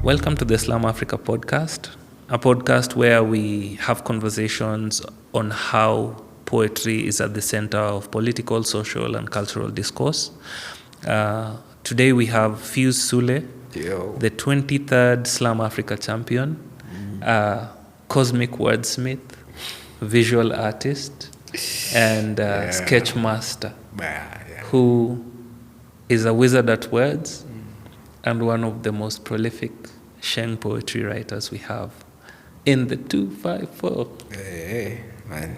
Welcome to the Slam Africa podcast, a podcast where we have conversations on how poetry is at the center of political, social, and cultural discourse. Today we have Fuse Sulle, the 23rd Slam Africa champion, cosmic wordsmith, visual artist, and sketch master, who is a wizard at words and one of the most prolific sheng poetry writers we have in the 254. Hey, man.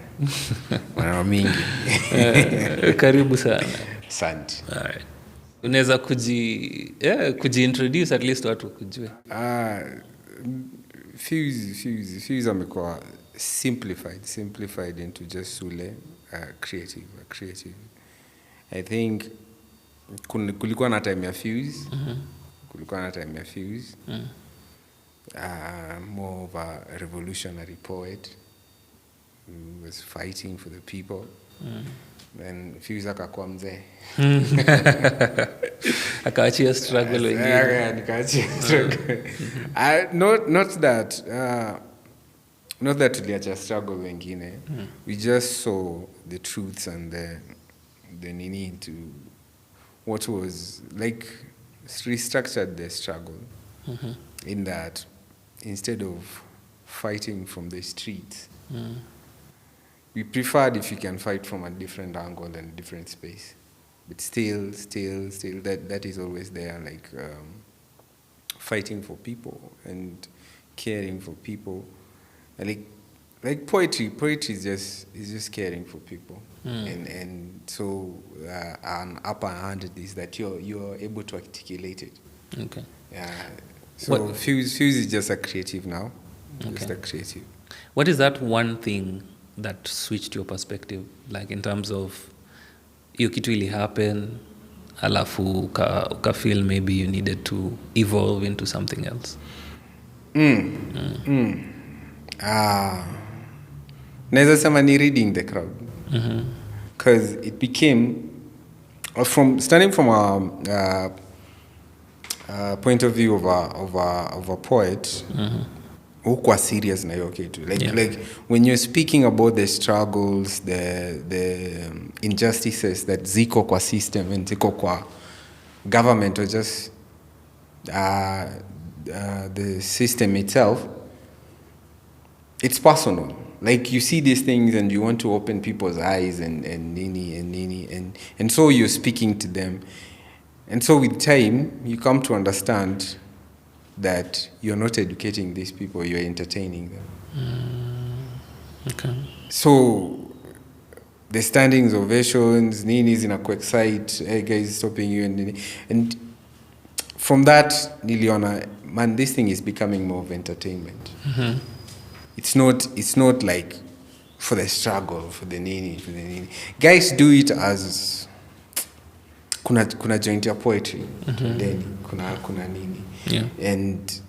Maneno mingi. Karibu sana. Asante. Alright. Unaweza kujiintroduce at least watu kujue. Fuse amekuwa simplified into just Sulle, creative. I think kulikuwa na time ya Fuse. More of a revolutionary poet who was fighting for the people. Then Fuse akakuwa mzee. Akaachia struggle wengine. Nikaachia struggle. Not that tuliacha struggle wengine. We just saw the truths and the need to what was like restructured the struggle in that instead of fighting from the streets, we preferred if you can fight from a different angle and a different space, but still that is always there, like fighting for people and caring for people, and like poetry is just caring for people. And so an upper hand is that you're able to articulate it. Okay. So Fuse is just a creative now. Okay. Just a creative. What is that one thing that switched your perspective, like in terms of hiyo kitu ili happen alafu uka feel maybe you needed to evolve into something else? Naweza sema ni reading the crowd. Because it became starting from a point of view of a poet, ukwa serious na hiyo kitu, like when you're speaking about the struggles, the injustices that ziko kwa system and ziko kwa government, or just the system itself, it's personal. Like you see these things and you want to open people's eyes and so you're speaking to them. And so with time, you come to understand that you're not educating these people, you're entertaining them. Okay. So the standings ovations, nini zinakuexcite, hey guys stopping you, and from that, niliona, man, this thing is becoming more of entertainment. It's not like for the struggle, for the nini. Guys do it as kuna joint ya poetry, then kuna nini. Yeah. And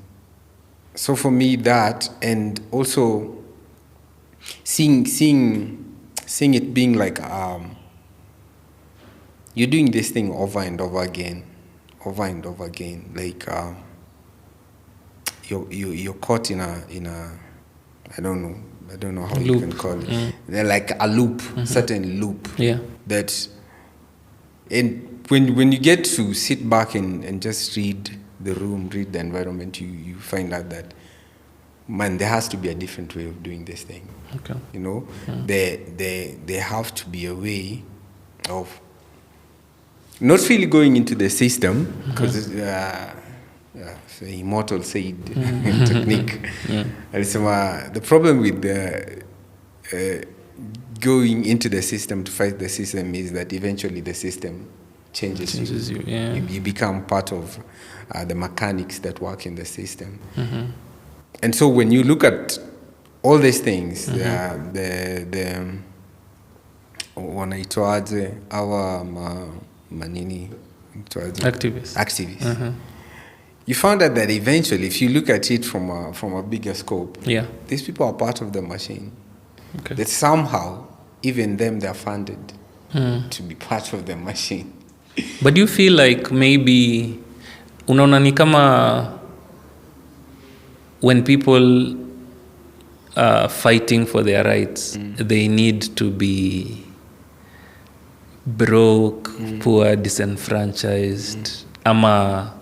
so for me that, and also seeing it being like you're doing this thing over and over again, like you're caught in a I don't know how you can call it. They're like a loop, certain loop. Yeah. That, and when you get to sit back and just read the room, read the environment, you find out that, man, there has to be a different way of doing this thing. Okay. You know, there have to be a way of not really going into the system, because the immortal said technique. The problem with going into the system to fight the system is that eventually the system changes you. Yeah. You become part of the mechanics that work in the system. And so when you look at all these things, the wanaitwaje our manini activists. You found out that eventually, if you look at it from a bigger scope, these people are part of the machine. Okay. That somehow, even them, they're funded to be part of the machine. But do you feel like maybe unaona ni kama when people are fighting for their rights, they need to be broke, poor, disenfranchised, ama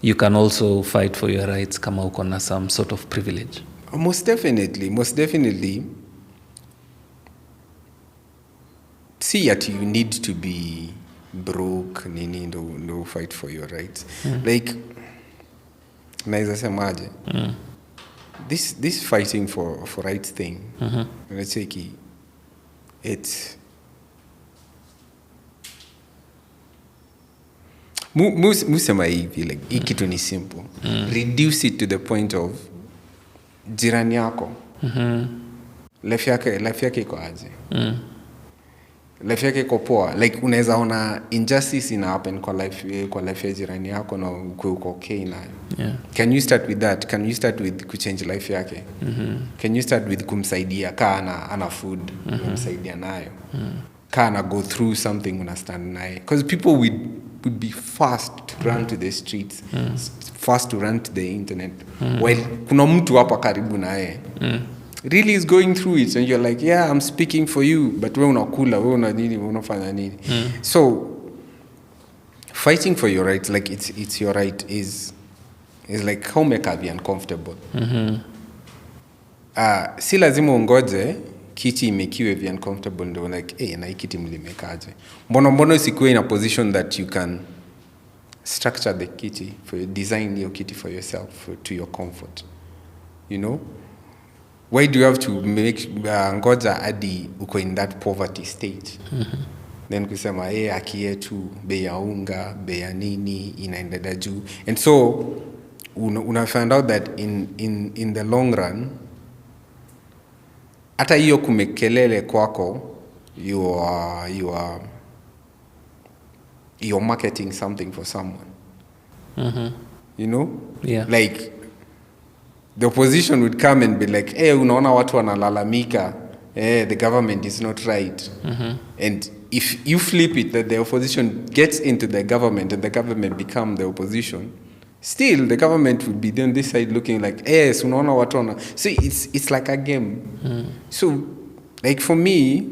you can also fight for your rights kama uko na some sort of privilege. Most definitely. See that you need to be broke, nini no fight for your rights. Like, naeza semaje? This fighting for rights thing, let's say it's musema hivi, like hii kitu ni simple. Reduce it to the point of jirani yako. Life yake iko aje? Life yake iko poa. Like unaweza ona injustice ina happen kwa life ya jirani yako na uko okay nayo. Yeah. Can you start with that? Can you start with kuchange life yake? Can you start with kumsaidia kaa ana food, kumsaidia nayo? Kaa na go through something unastand naye. Because people would be fast to run to the streets, fast to run to the internet. While kuna mtu hapa karibu naye. Really is going through it, and you're like, yeah, I'm speaking for you, but wewe unakula, wewe una nini, wewe unafanya nini. So fighting for your rights, like it's your right, is like how make you uncomfortable. Si lazima ungoje kiti imekiwe vi uncomfortable ndio like na hii kiti mlimekaje. Mbona usikuwe in a position that you can structure the kiti for you, design your kiti for yourself, to your comfort, you know. Why do you have to make ngoja hadi uko in that poverty state? Then kusema haki yetu, bei ya unga, bei ya nini inaenda juu. And so una find out that in the long run, hata hiyo kumekelele kwako, you're marketing something for someone. You know? Yeah. Like the opposition would come and be like, unaona watu wanalalamika, the government is not right. And if you flip it, that the opposition gets into the government and the government become the opposition, still the government would be on this side looking like, unaona watu wana. So it's like a game. So like for me,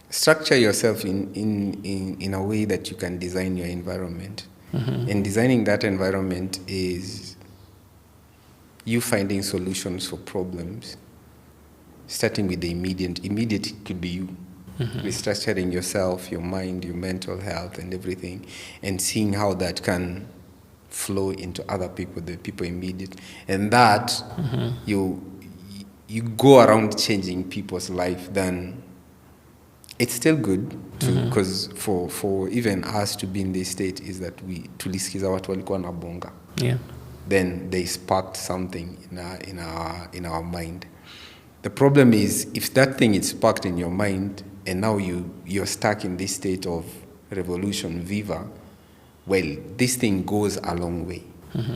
structure yourself in a way that you can design your environment. And designing that environment is you finding solutions for problems, starting with the immediate. Immediate could be you. Restructuring yourself, your mind, your mental health and everything, and seeing how that can flow into other people, the people immediate. And that you go around changing people's life, then it's still good because for even us to be in this state is that we tulisikiza watu walikuwa na bonga. Yeah. Then they sparked something in our mind. The problem is if that thing is sparked in your mind and now you're stuck in this state of revolution viva, well, this thing goes a long way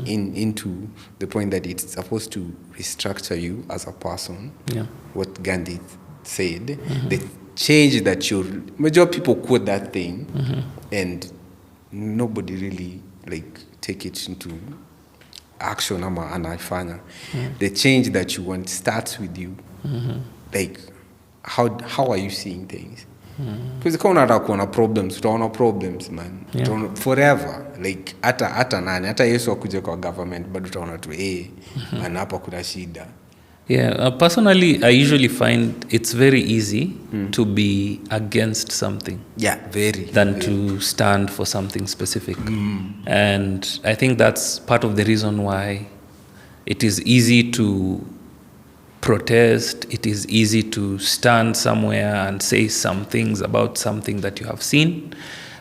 into the point that it's supposed to restructure you as a person. Yeah. What Gandhi said, the change that major people quote that thing and nobody really like take it into action ama anaifanya. The change that you want starts with you. Like how are you seeing things? Because kama unataka kuona problems, utaona problems man. Yeah. Forever. Like hata Yesu akuje kwa government bado utaona tu man hapa kuna shida. Yeah, personally, I usually find it's very easy to be against something. Yeah, than to stand for something specific. And I think that's part of the reason why it is easy to protest, it is easy to stand somewhere and say some things about something that you have seen,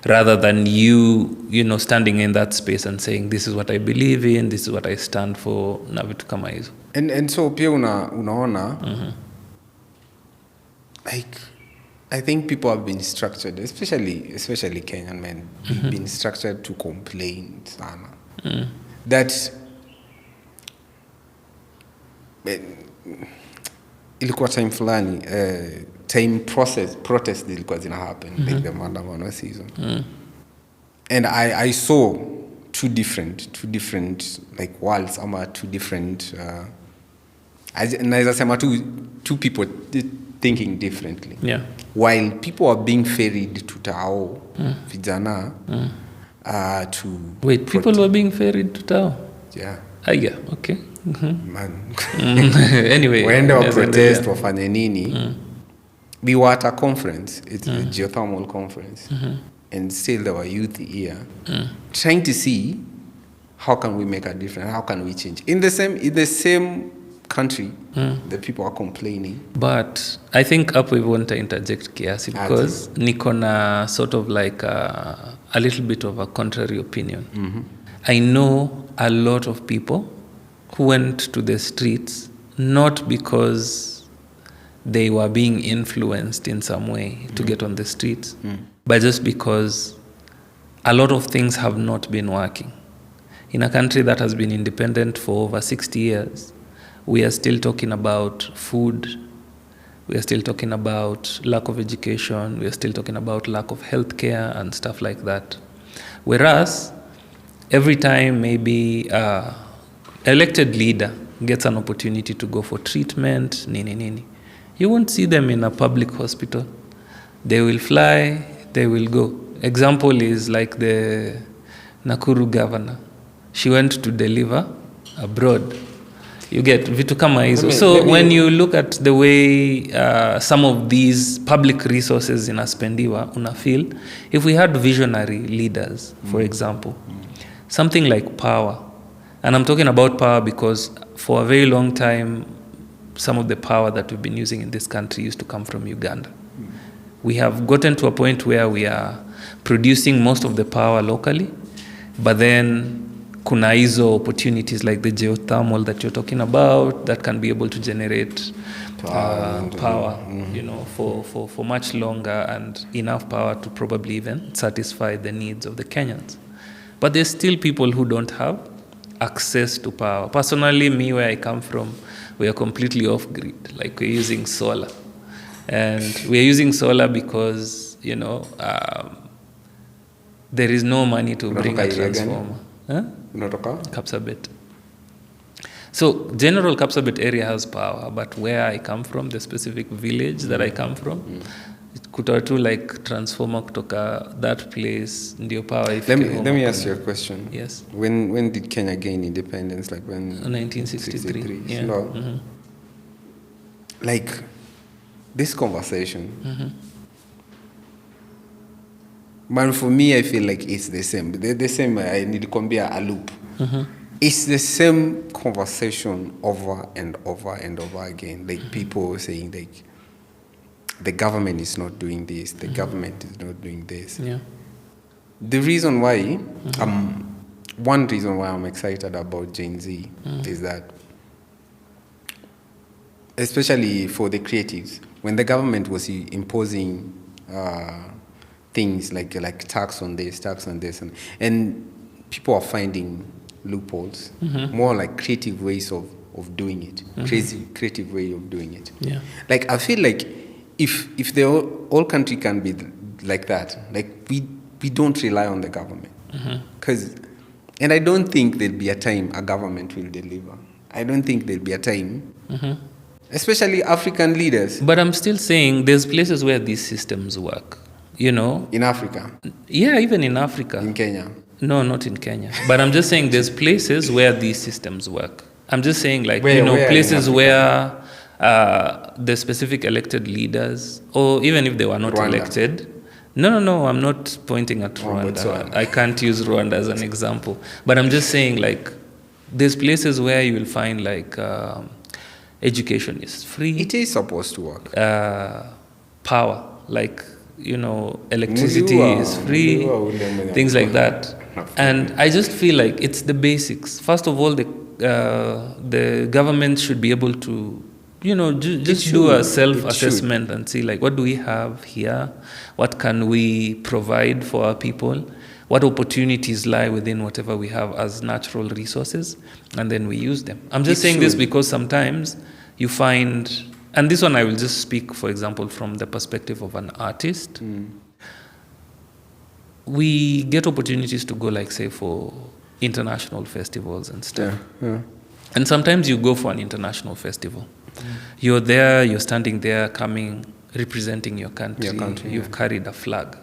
rather than you standing in that space and saying, this is what I believe in, this is what I stand for, na vitu kama hizo. And so pia unaona like I think people have been structured, especially Kenyan men, been structured to complain sana. That ilikuwa time fulani time protest ilikuwa zina happen like the maandamano season. And I saw two different like worlds, two different naweza sema two people thinking differently. Yeah. While people are being ferried to Tao, vijana, to... Wait, people were being ferried to Tao? Yeah. Yeah, okay. Man. Anyway. Waende wa protest, wafanye nini. We were at a conference. It's a geothermal conference. And still there were youth here trying to see how can we make a difference, how can we change. In the same country, the people are complaining. But I think up we want to interject kiasi because niko na sort of like a little bit of a contrary opinion. I know a lot of people who went to the streets not because they were being influenced in some way to get on the streets, but just because a lot of things have not been working. In a country that has been independent for over 60 years, we are still talking about food, we are still talking about lack of education, we are still talking about lack of healthcare and stuff like that. Whereas, every time maybe an elected leader gets an opportunity to go for treatment, you won't see them in a public hospital. They will fly, they will go. Example is like the Nakuru governor. She went to deliver abroad. You get vitu kama hizo. So when you look at the way some of these public resources inaspendiwa, una feel, if we had visionary leaders, for example, something like power, and I'm talking about power because for a very long time, some of the power that we've been using in this country used to come from Uganda. We have gotten to a point where we are producing most of the power locally, but then kuna hizo opportunities like the geothermal that you're talking about that can be able to generate power, for much longer and enough power to probably even satisfy the needs of the Kenyans. But there's still people who don't have access to power. Personally, me, where I come from, we are completely off-grid. Like, we're using solar. And we're using solar because, there is no money to bring a transformer. Kapsabet. So, general Kapsabet area has power, but where I come from, the specific village that I come from, kutoa tu like transformer kutoka that place ndio power ifike. Let me ask you a question. Yes. When did Kenya gain independence? Like when? 1963. Yeah. No. Like this conversation. Man, for me, I feel like it's the same. The same. I need to compare a loop. It's the same conversation over and over and over again. Like people saying like, the government is not doing this, the government is not doing this. Yeah. The reason why, one reason why I'm excited about Gen Z is that, especially for the creatives, when the government was imposing things like tax on this, and people are finding loopholes, more like creative ways of doing it, creative way of doing it. Yeah. Like I feel like if the whole country can be like that, like we don't rely on the government, and I don't think there'll be a time a government will deliver. I don't think there'll be a time, especially African leaders. But I'm still saying there's places where these systems work, In Africa. Yeah, even in Africa. In Kenya. No, not in Kenya. But I'm just saying there's places where these systems work. I'm just saying like, where places where the specific elected leaders, or even if they were not elected. No, I'm not pointing at Rwanda. I can't use Rwanda as an example. But I'm just saying like, there's places where you will find like education is free. It is supposed to work. Power, like, electricity is free, things like that. And I just feel like it's the basics. First of all, the government should be able to, just do a self-assessment and see like, what do we have here? What can we provide for our people? What opportunities lie within whatever we have as natural resources? And then we use them. I'm just saying this because sometimes you find, and this one I will just speak, for example, from the perspective of an artist. We get opportunities to go, like, say, for international festivals and stuff. And sometimes you go for an international festival. You're there, you're standing there, representing your country. You've carried a flag.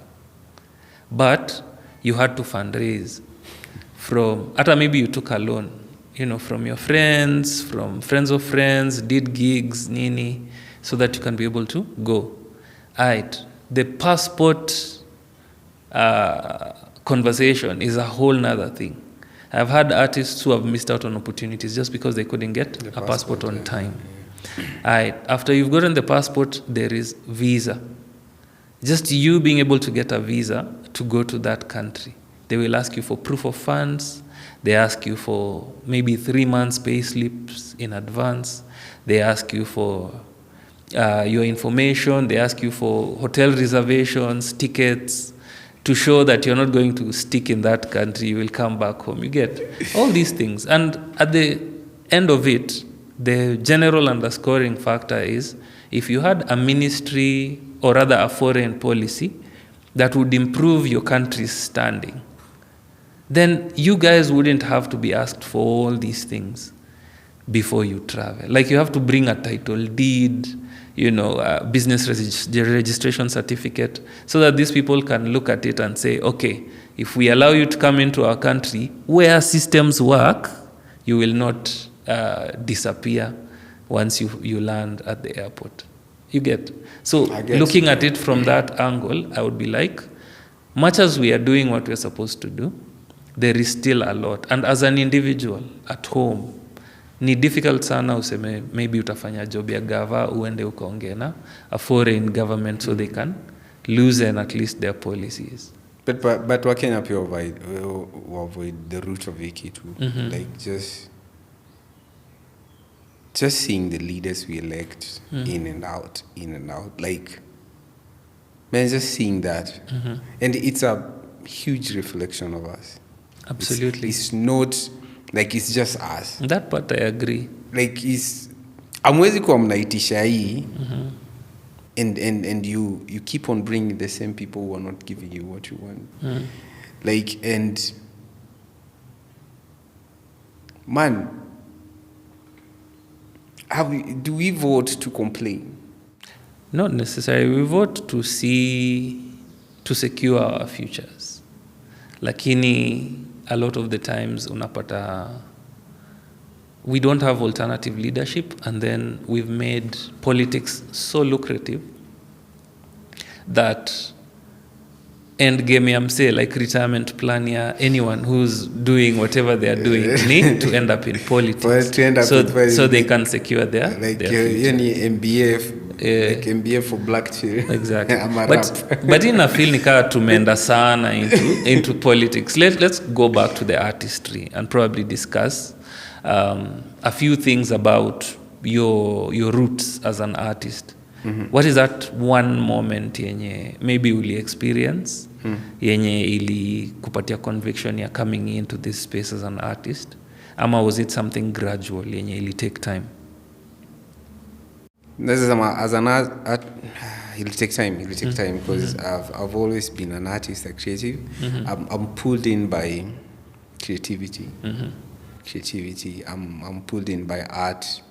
But you had to fundraise from, maybe you took a loan, from your friends, from friends of friends, did gigs, nini, so that you can be able to go. The passport conversation is a whole nother thing. I've had artists who have missed out on opportunities just because they couldn't get a passport on time. After you've gotten the passport, there is visa. Just you being able to get a visa to go to that country. They will ask you for proof of funds. They ask you for maybe 3 months pay slips in advance. They ask you for your information. They ask you for hotel reservations, tickets, to show that you're not going to stick in that country, you will come back home. You get all these things. And at the end of it, the general underscoring factor is if you had a ministry or rather a foreign policy that would improve your country's standing, then you guys wouldn't have to be asked for all these things before you travel. Like you have to bring a title deed, a business registration certificate, so that these people can look at it and say, okay, if we allow you to come into our country where systems work, you will not disappear once you land at the airport. You get? So looking at it from that angle, I would be like, much as we are doing what we're supposed to do, there is still a lot. And as an individual at home, ni difficult sana useme maybe utafanya job ya gava uende ukaongea na a foreign government so they can loosen at least their policies. But Wakenya pia avoid the root of it too. Like just seeing the leaders we elect in and out. Like, man, just seeing that. And it's a huge reflection of us. Absolutely. It's not like it's just us. That part I agree. Like amwezi kuwa mnaitisha hii and you keep on bringing the same people who are not giving you what you want. Like, and man, do we vote to complain? Not necessarily. We vote to secure our futures. Lakini a lot of the times unapata we don't have alternative leadership, and then we've made politics so lucrative that end game yamse, like retirement plan ya anyone who's doing whatever they are doing need to end up in politics so they can secure their future. MBA like MBA for black children. Exactly. but in a feel nika tumeenda sana into politics. Let's go back to the artistry and probably discuss a few things about your roots as an artist. What is that one moment yenye maybe uli experience yenye ili kupatia conviction ya coming into this space as an artist, ama was it something gradual yenye ili take time? This is as an art, it'll take time because I've always been an artist, a creative. I'm pulled in by creativity. I'm pulled in by art,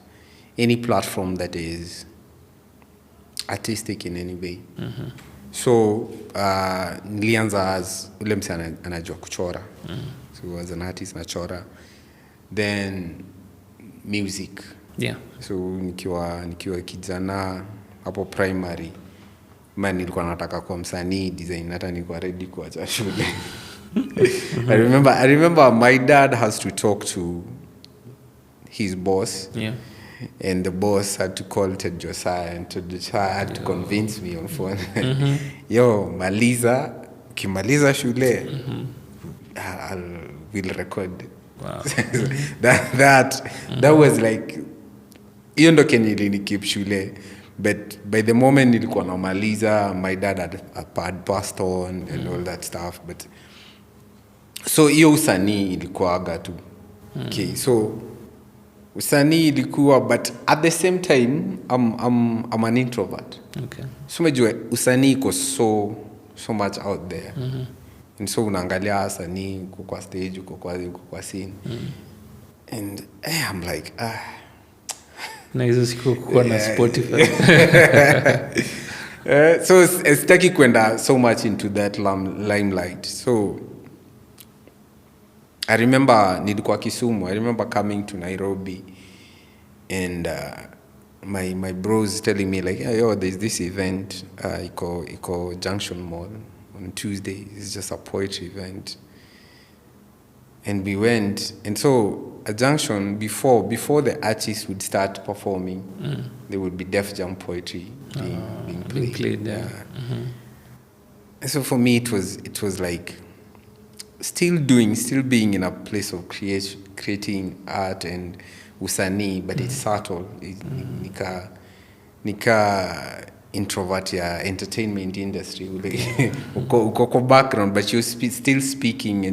any platform that is artistic in any way. So nilianza as ule mse anajua kuchora. So as an artist nachora. Then music. Yeah. So nikiwa kijana hapo primary, nilikuwa nataka kuwa msanii design, hata nilikuwa ready kuacha shule. I remember my dad has to talk to his boss. Yeah. And the boss had to call Ted Josiah, and Ted Josiah had to convince me on phone. Yo, kimaliza shule, we'll record. Wow. that was like, hiyo ndo kenye ilinikeep shule. But by the moment nilikuwa namaliza, my dad had passed on and all that stuff. But so hiyo usanii ilikuwaga tu. Okay, so usanii ilikuwa, but at the same time I'm an introvert. Okay. So umejua usanii iko so much out there. and so unaangalia wasanii uko kwa stage uko kwa scene and I'm like na hizo siku kuwa na Spotify. So sitaki kwenda so much into that limelight. So I remember nilikuwa Kisumu. I remember coming to Nairobi and my bros telling me like, yo, there's this event iko Junction Mall on Tuesday. It's just a poetry event. And we went, and so a Junction, before the artists would start performing, there would be Def Jam poetry being played. Yeah. And so for me, it was like still being in a place of creating art and usanii, but it's subtle. Nika introvert ya entertainment industry. Uko background, but you're still speaking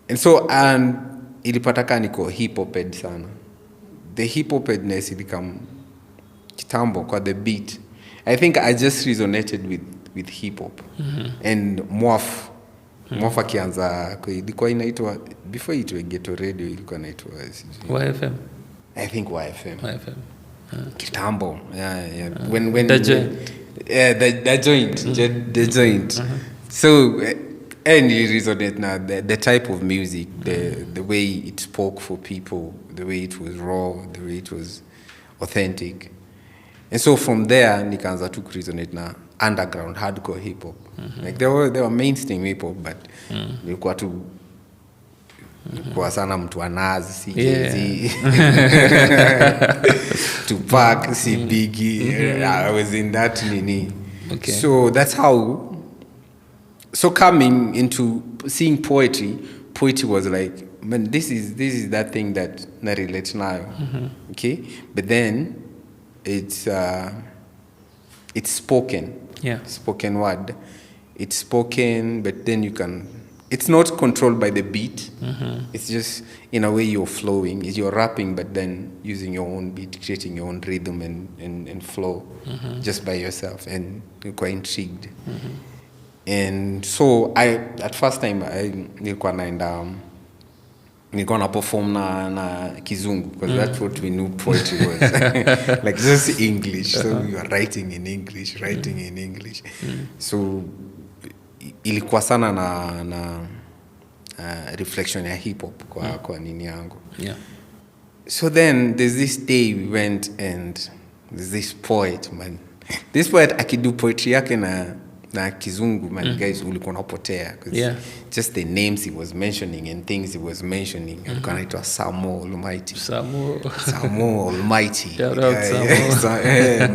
and so ilipataka niko hip hoped sana. The hip hopedness ilikam kitambo kwa the beat. I think I just resonated with hip hop. And Mwaf akianza ilikuwa inaitwa before it was Ghetto Radio, ilikuwa inaitwa YFM. I think YFM. Kitambo. Yeah. When the joint. The joint. So and it resonate now the type of music, the way it spoke for people, the way it was raw, the way it was authentic. And so from there nikaanza tu resonate na underground hardcore hip hop. Like there were mainstream hip hop, but nilikuwa tu kwa sana mtu anazi CJZ Tupac, si Biggie. I was in that nini. Okay. So that's how. So coming into seeing poetry was like, man, this is that thing that na relate now. Okay, but then it's spoken. Yeah. Spoken word. It's spoken, but then it's not controlled by the beat. It's just in a way you're flowing. You're rapping, but then using your own beat, creating your own rhythm and flow just by yourself, and you're quite intrigued. And so at first time nilikuwa na perform na Kizungu, because that's what we knew poetry was. Like just English. So we were writing in English. So ilikuwa sana na reflection ya hip hop kwa nini yangu. Yeah. So then there's this day we went, and there's this poet, man. This poet akidu poetry yake na Kizungu, man, guys, ulikuwa unapotea, because just the names he was mentioning and things he was mentioning, alikuwa anaitwa Samo Almighty. Samo Almighty.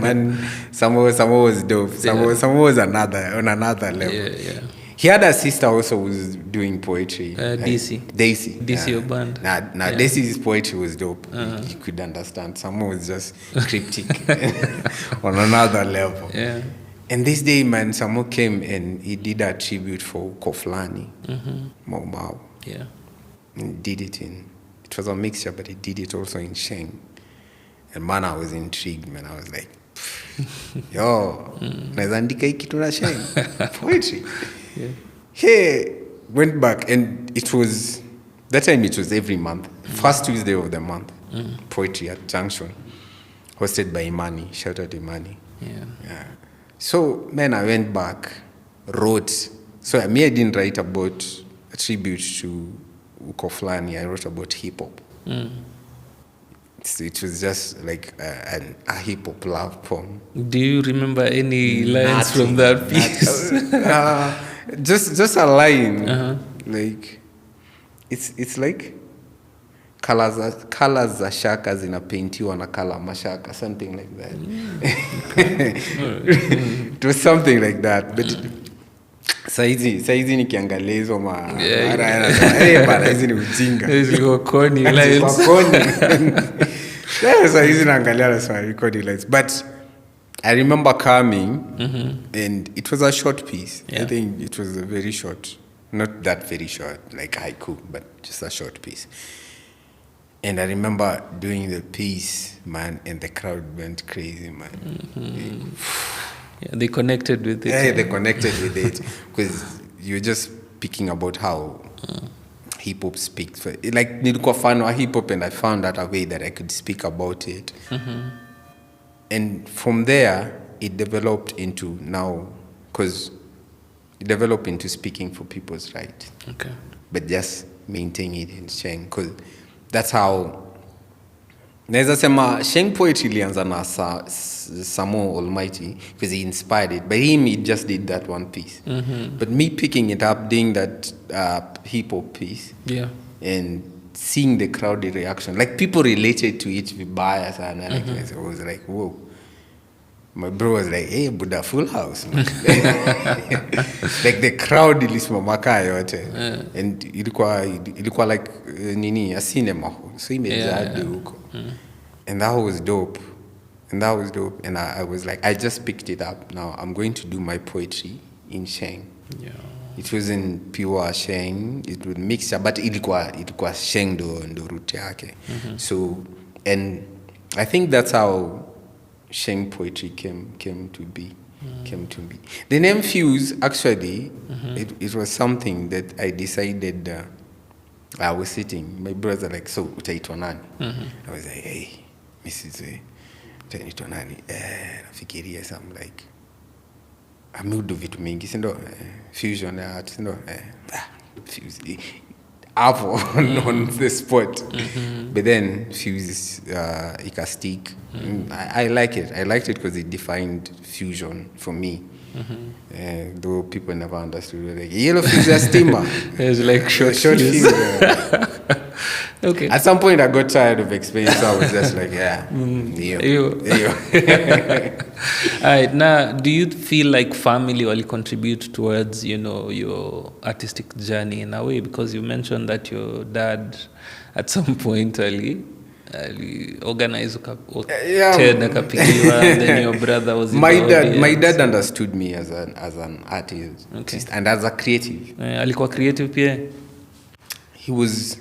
Man, Samo was dope. Samo was on another level. Yeah. He had a sister also who was doing poetry. Daisy. Band. Daisy's poetry was dope. You could understand. Samo was just cryptic on another level. Yeah. And this day, man, Samo came and he did a tribute for Koflani, Mau. Yeah. And did it it was a mixture, but he did it also in Sheng. And man, I was intrigued, man. I was like, yo, naeza andika hii kitu na Sheng. Poetry. Yeah. Hey, went back, and that time it was every month. First Tuesday of the month. Poetry at Junction. Hosted by Imani. Shout out Imani. Yeah. So, man, I went back, wrote. So, I didn't write about a tribute to Ukoflani. I wrote about hip-hop. It was just like a hip-hop love poem. Do you remember any lines from that piece? Just a line. Like, it's like colors za shaka zinapaintiwa na color mashaka, something like that. It was something like that, but saizi nikiangalia hizo bana hizi ni ujinga. Hizo corny lines. Saizi naangalia na corny lines, but I remember coming and it was a short piece. I think it was a very short, not that very short like haiku, but just a short piece. And I remember doing the piece, man, and the crowd went crazy, man. They connected with it. Yeah, they connected with it. Because you're just speaking about how hip hop speaks. Like nilikuwa fan wa hip hop, and I found out a way that I could speak about it. And from there, it developed into speaking for people's rights. Okay. But just maintaining it in Sheng, because that's how. Naweza sema Sheng poetry ilianza na Samo Almighty, because he inspired it. But he just did that one piece. But me picking it up, doing that hip hop piece, and seeing the crowd reaction, like people related to it with bias, and I was like, whoa. My bro was like, hey, Buddha, full house. Like the crowd ilisimamaka yote. And ilikuwa like a cinema. So imejaa huko. And that was dope. And I was like, I just picked it up. Now I'm going to do my poetry in Sheng. Yeah. It wasn't pure Sheng. It would mix, but ilikuwa Sheng ndo root yake. So, and I think that's how Sheng poetry came to be. The name Fuse, actually, it was something that I decided. I was sitting, my brother like, so utaitwa nani? I was like, hey, Mrs. Utaitwa nani? Nafikiria some like, amudu vitu mingi, sindo? Fusion art, sindo? Fuse. Apple on the spot. But then Fuse stick. I like it. I liked it because it defined fusion for me. Though people never understood, like yellow fuse a steamer. It's like short fuse. Okay. At some point I got tired of explaining, so I was just like, Alright, now do you feel like family will contribute towards, your artistic journey in a way? Because you mentioned that your dad at some point organized akapigiwa, and then your brother was my dad understood me as an artist, and as a creative. Alikuwa creative pia? He was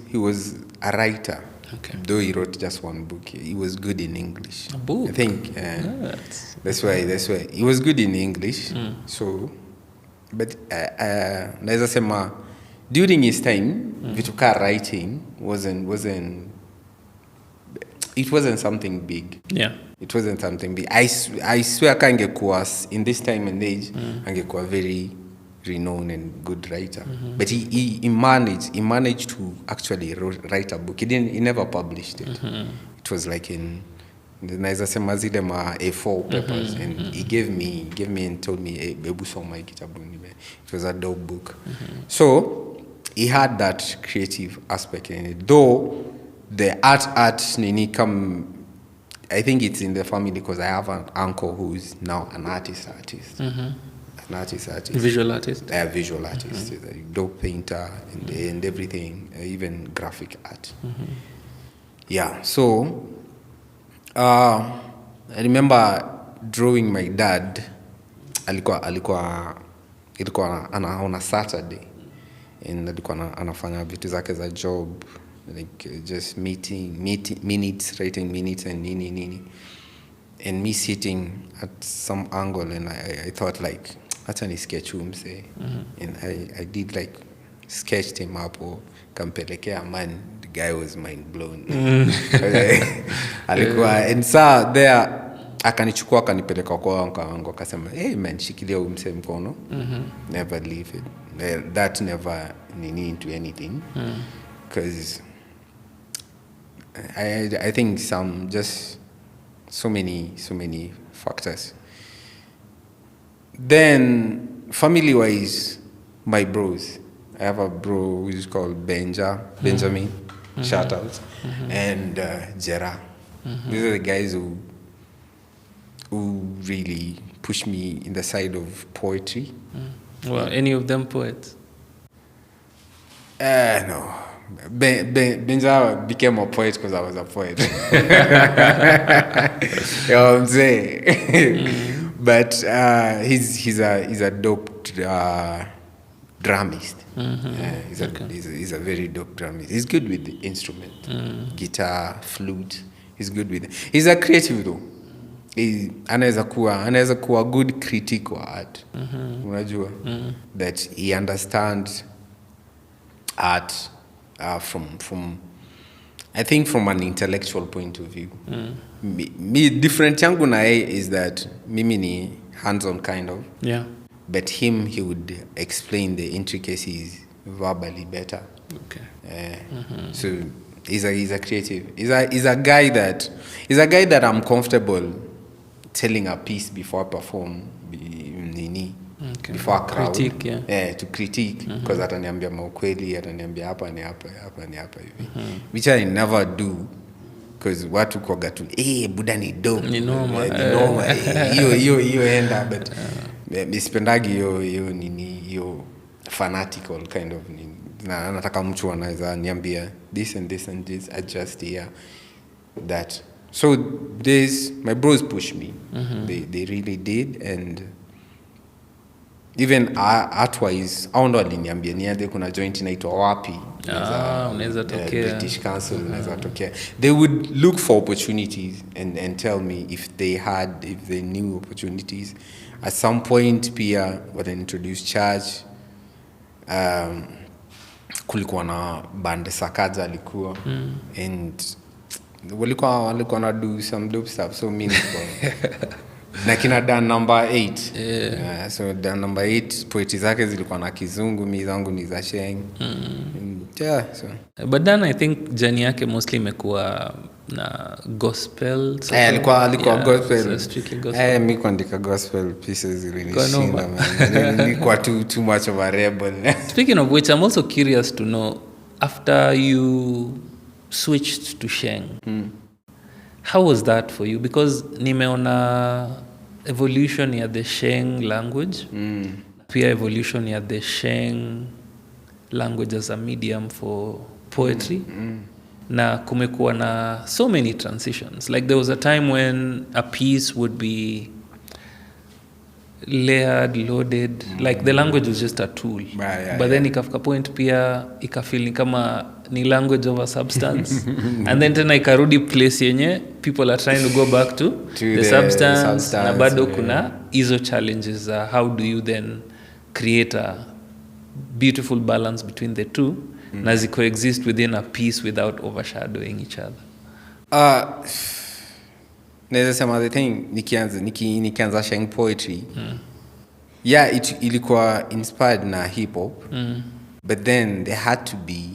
a writer. Okay. Though he wrote just one book, he was good in English. A book? I think that's why he was good in English. So, but naweza sema during his time, vituka writing wasn't something big. Yeah. It wasn't something big. I swear kangekuwa in this time and age, angekuwa very renowned and good writer. But he managed to actually write a book. He never published it. It was like in naweza sema zile ma A4 papers, and he gave me and told me, hey, bebu soma kitabu nibe. It was a dope book. So he had that creative aspect in it. Though the art nini come, I think it's in the family because I have an uncle who's now an artist. An artist. Visual artist? Visual artist. A dope painter and everything, even graphic art. Yeah, so I remember drawing my dad. Alikuwa on a Saturday, and alikuwa anafanya vitu zake za job, like just minutes, writing minutes and nini. And me sitting at some angle, and I thought like, hata ni sketch umse. And I did like sketched him up or kampelekea, man, the guy was mind blown. Alikuwa and there akanichukua akanipeleka kwa wangu akasema, hey man, shikilia umse mkono. Never leave it. That never nini into anything. Because I think so many factors. Then family-wise, my bros. I have a bro who's called Benjamin, shout out, and Jera. These are the guys who really push me in the side of poetry. Well, any of them poets? No. Benja became a poet because I was a poet. You know what I'm saying? But he's a dope drummist. He's a very dope drummist. He's good with the instrument, guitar, flute. He's good with it. He's a creative though. anaweza kuwa good critic wa art. Unajua that he understands art from I think from an intellectual point of view. Me different yangu na yeye is that mimi ni hands-on kind of. Yeah. But he would explain the intricacies verbally better. Okay. So he's a creative. He's a guy that I'm comfortable telling a piece before I perform. Okay. Before a crowd. Critique, yeah. To critique, because ataniambia maukweli, ataniambia hapa ni hapa hivi. Which I never do, because watu koga tu buda ni dope. Ni noma. Hiyo enda, but mispendagi hiyo fanatical kind of nini. Na nataka mtu anaweza niambia this and this and this, adjust here, that. So my bros push me. They really did. And even art-wise, au ndo aliniambia niende kuna joint inaitwa wapi. Unaweza tokea. British Council, unaweza tokea. They would look for opportunities and tell me if they knew opportunities. At some point pia introduce church. Kulikuwa na band Sakaja alikuwa. And walikuwa na do some dope stuff. So mimi na kina Dan number 8. Yeah. So Dan number 8 poetry zake zilikuwa na kizungu, mimi zangu ni za sheng. Yeah, so. But Dan, I think journey yake mostly imekuwa na gospel. Alikuwa gospel. So strictly gospel. Mimi kuandika gospel pieces ilinishinda, man. Nilikuwa too much of a rebel. Speaking of which, I'm also curious to know, after you switched to sheng, how was that for you? Because nimeona evolution ya the sheng language, pia evolution ya the sheng language as a medium for poetry. Na kumekuwa na so many transitions. Like there was a time when a piece would be layered, loaded, like the language was just a tool. But then ikafika point pia ikafeel ni kama ni language over substance. And then tena ikarudi place yenye people are trying to go back to the substance. Na bado kuna hizo challenges. How do you then create a beautiful balance between the two na coexist within a piece without overshadowing each other? Naweza sema the thing nikianza sheng poetry. Yeah, ilikuwa inspired na hip hop. But then there had to be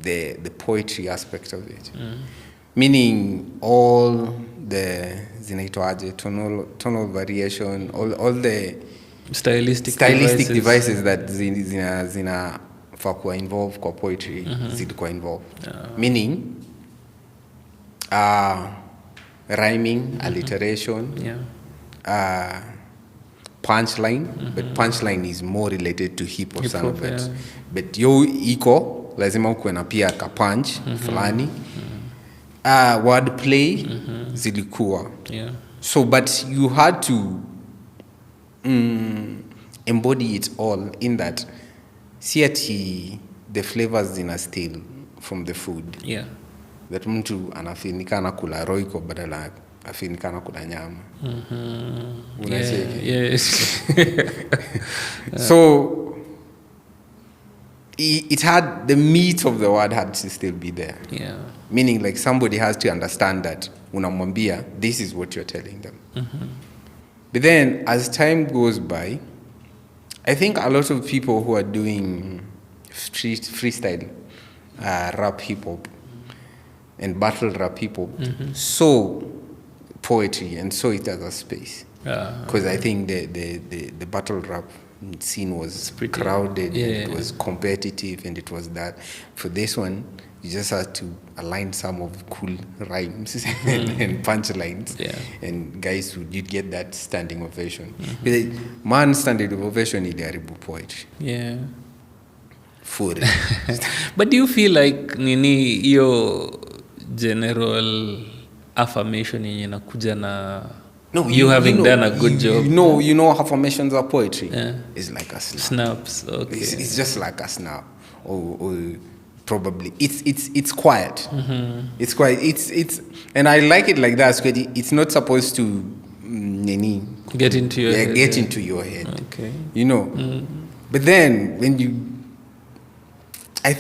the poetry aspect of it. Meaning all the zinaitwaje tonal variation, all the stylistic devices that zina for kuwa involved kwa poetry zilikuwa involved. Meaning rhyming, alliteration, punchline, but punchline is more related to hip hop some of it. But yo iko lazima ukuwe na pia ka punch fulani. Wordplay zilikuwa. So but you had to embody it all in that. See the flavors zina still from the food. That mtu anafinikana kula roiko badala afinikana kula nyama. Yes. So it had the meat of the word had to still be there. Meaning like somebody has to understand that unamwambia this is what you're telling them. But then as time goes by, I think a lot of people who are doing freestyle rap hip hop and battle rap hip hop saw poetry and saw it as a space. Because I think the battle rap scene was crowded, it was competitive, and it was that. For this one, you just had to align some of cool rhymes and punchlines, and guys you'd get that standing ovation. Man, standing ovation iliharibu poetry. Full. But do you feel like nini hiyo general affirmation yenye inakuja na having done a good job? You know affirmations are poetry. It's like a snap. Snaps, okay. It's just like a snap. Or probably it's quiet. It's quiet. It's and I like it like that. It's not supposed to nini, Get into your head. get into your head. Okay. You know. But then when you, I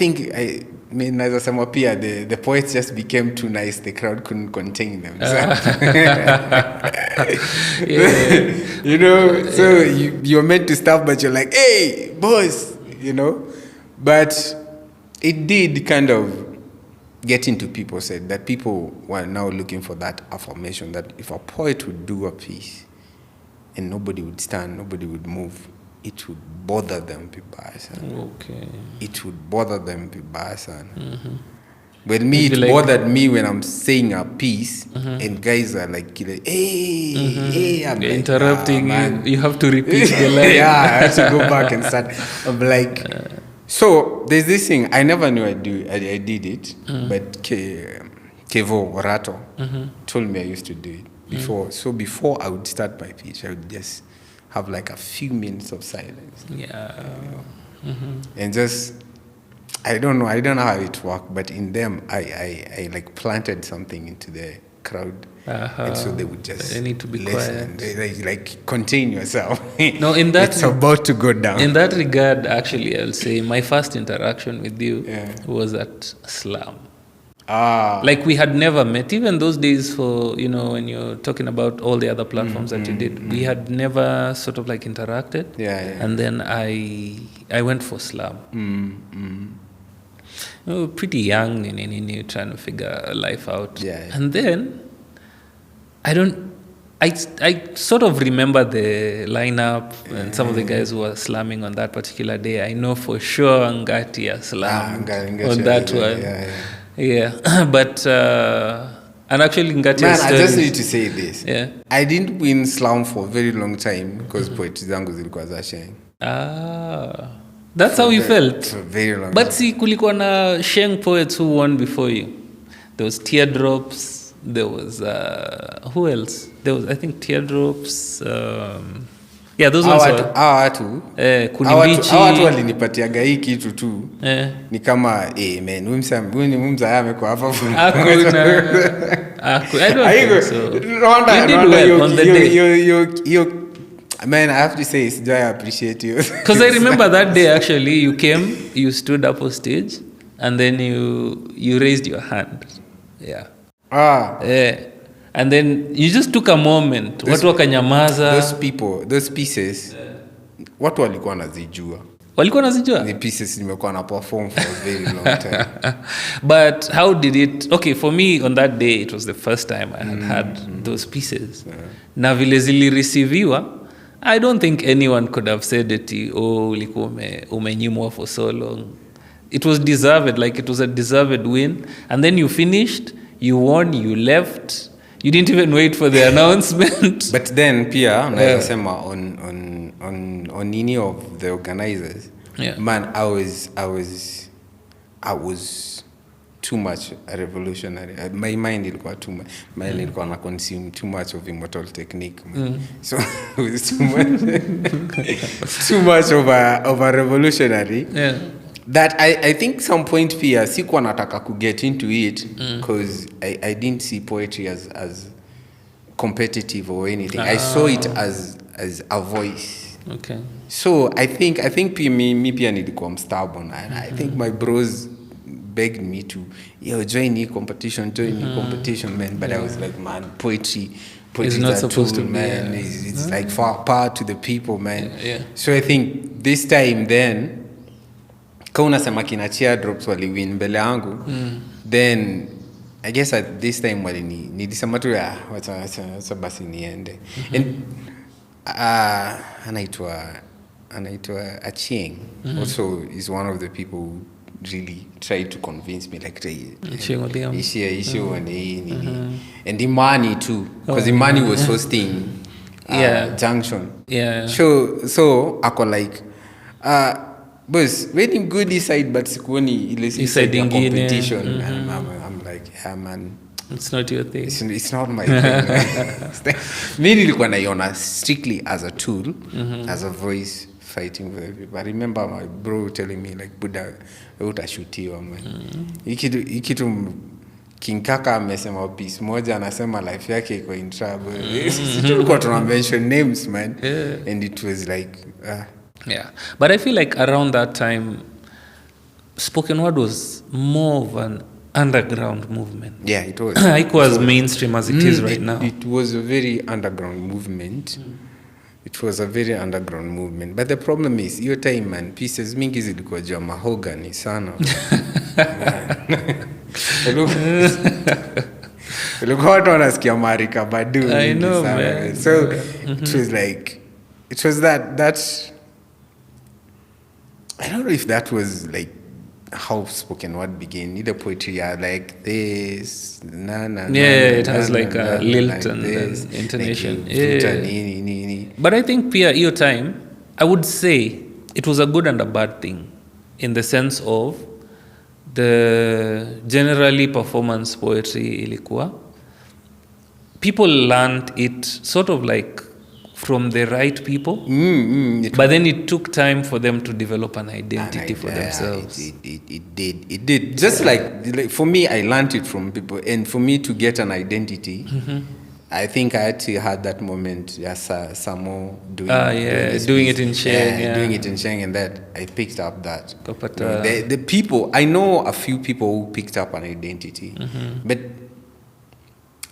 mean, naweza sema pia the poets just became too nice. The crowd couldn't contain themselves. You know, so you're meant to stop, but you're like, hey, boss, you know. But it did kind of get into people's head that people were now looking for that affirmation that if a poet would do a piece and nobody would stand, nobody would move, it would bother them vibaya sana. Okay. It would bother them vibaya sana. But me, it bothered me when I'm saying a piece and guys are like hey, I'm like, interrupting you. You have to repeat the line. Yeah, I have to go back and start. I'm like, so there's this thing I never knew I did it, but Kevo Orato told me I used to do it before. So before I would start my pitch, I would just have like a few minutes of silence. Yeah. And just, I don't know how it worked, but in them, I like planted something into the crowd. And so they would just they need to be listen. quiet. They like contain yourself. No, in that it's about to go down. In that regard, actually, I'll say my first interaction with you was at Slam. Like we had never met, even those days for, when you're talking about all the other platforms that you did, we had never sort of like interacted. Yeah. And then I went for Slam. Pretty young and trying to figure life out. Yeah. And then I sort of remember the lineup and some of the guys who were slamming on that particular day. I know for sure Ngati slammed on that one. Yeah. But and actually Ngati, man, I just need to say this. Yeah. I didn't win slam for a very long time because poetry zangu zilikuwa za sheng. That's how you felt. For a very long But time. see, kulikuwa na sheng poets who won before you. There was Teardrops. There was who else? There was, I think, Teardrops. Yeah, those ones were. Watu Kunimbichi. watu walinipatiaga hii kitu tu. Ni kama man, huyu mzaya amekuwa hapa. I don't think so. You did well on the day. Man, I have to say, I appreciate you. Because I remember that day, actually, you came, you stood up on stage, and then you raised your hand. Yeah. And then you just took a moment. Watu wakanyamaza. Those pieces, watu walikuwa nazijua. Walikuwa nazijua? The pieces nimekuwa na perform for a very long time. But how did it... Okay, for me, on that day, it was the first time I had those pieces. Na vile zilireceiviwa, I don't think anyone could have said it, ulikuwa umenyimwa for so long. It was deserved, like it was a deserved win. And then you finished, you won, you left. You didn't even wait for the announcement. But then pia naweza sema on any of the organizers, man, I was too much a revolutionary. My mind ilikuwa too much. Mind ilikuwa na consume too much of immortal technique. So it was too much of a revolutionary. Yeah. That I think some point pia sikuwa nataka ku get into it because I didn't see poetry as competitive or anything. I saw it as a voice. Okay. So I think me pia nilikuwa stubborn, and I think my bros begged me to join the competition, man. But I was like, man, poetry is not a supposed tool, to be, man. It's like far power to the people, man. Yeah. So I think this time then, kama unasema kina Teardrops waliwin mbele yangu, then I guess at this time nilisema tu wacha basi niende. And anaitwa Acheng also is one of the people who really tried to convince me, like issue and Imani too, because Imani was hosting Junction. So ako like boss, when good side, but sikuoni ile side competition. I'm like, yeah, man, it's not your thing. It's not my thing. Mimi nilikuwa naiona strictly as a tool, as a voice fighting for people. I remember my bro telling me like, Buddha, utashutiwa man. Ikitu King Kaka amesema piece moja anasema life yake iko in trouble. Tulikuwa tuna mention names man. And it was like yeah, but I feel like around that time spoken word was more of an underground movement. Yeah, it was. It was mainstream as it is right now. It was a very underground movement. It was a very underground movement. But the problem is, your time man, pieces mingi zilikuwa jua mahogany sana. Ilikuwa watu wanasikia Marika Badu. I know, man. So it was like, it was that I don't know if that was like how spoken word began. Either poetry are like this, it has like a lilt and intonation. But I think pia your time, I would say it was a good and a bad thing, in the sense of the generally performance poetry ilikuwa, people learned it sort of like from the right people, but then it took time for them to develop an identity for themselves. It did. Just like for me, I learned it from people, and for me to get an identity, I think I actually had that moment. Samo doing it in sheng, doing it in sheng, and that I picked up that. The people, I know a few people who picked up an identity, but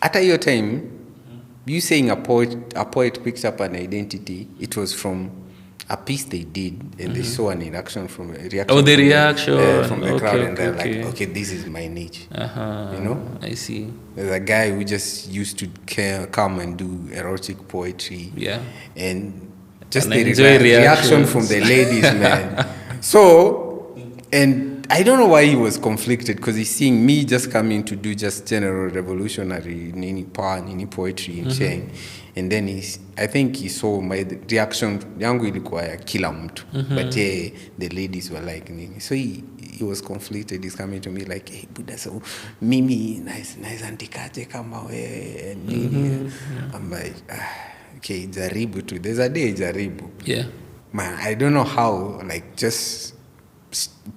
at your time, you saying a poet picks up an identity, it was from a piece they did, and they saw an reaction from the crowd, and they're like, okay, this is my niche. You know, I see. There's a guy who just used to come and do erotic poetry, and just the reaction from the ladies, man. So, and I don't know why he was conflicted, because he's seeing me just coming to do just general revolutionary nini poetry in sheng, and then I think he saw my reaction yangu ilikuwa ya kila mtu, but the ladies were like nini, so he was conflicted. He's coming to me like, hey Buddha, so mimi nice andikaje kama we nini. I'm like okay, jaribu tu, there's a day jaribu, man. I don't know how, like, just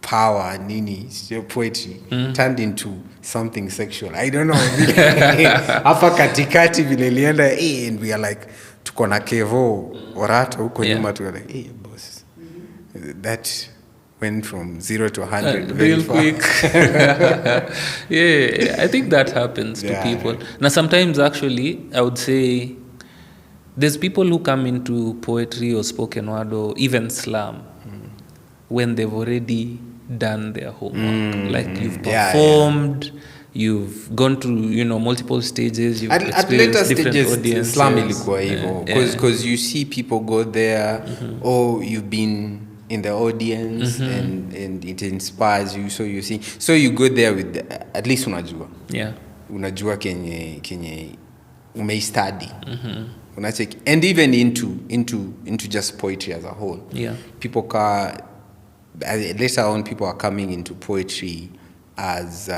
power nini poetry turned into something sexual. I don't know. Hapa katikati vile lienda, and we are like tuko na kevo orata huko nyuma, tu like, hey boss, that went from 0 to 100 real quick. I think that happens to people. Now sometimes actually I would say there's people who come into poetry or spoken word or even slam when they've already done their homework. Like you've performed, you've gone to, multiple stages, you've experienced different audiences. Slam ilikuwa hivyo, because you see people go there, or you've been in the audience, and it inspires you, so you go there with at least unajua. Unajua kenye umeistudy. Unacheki, and even into just poetry as a whole. People later on, people are coming into poetry as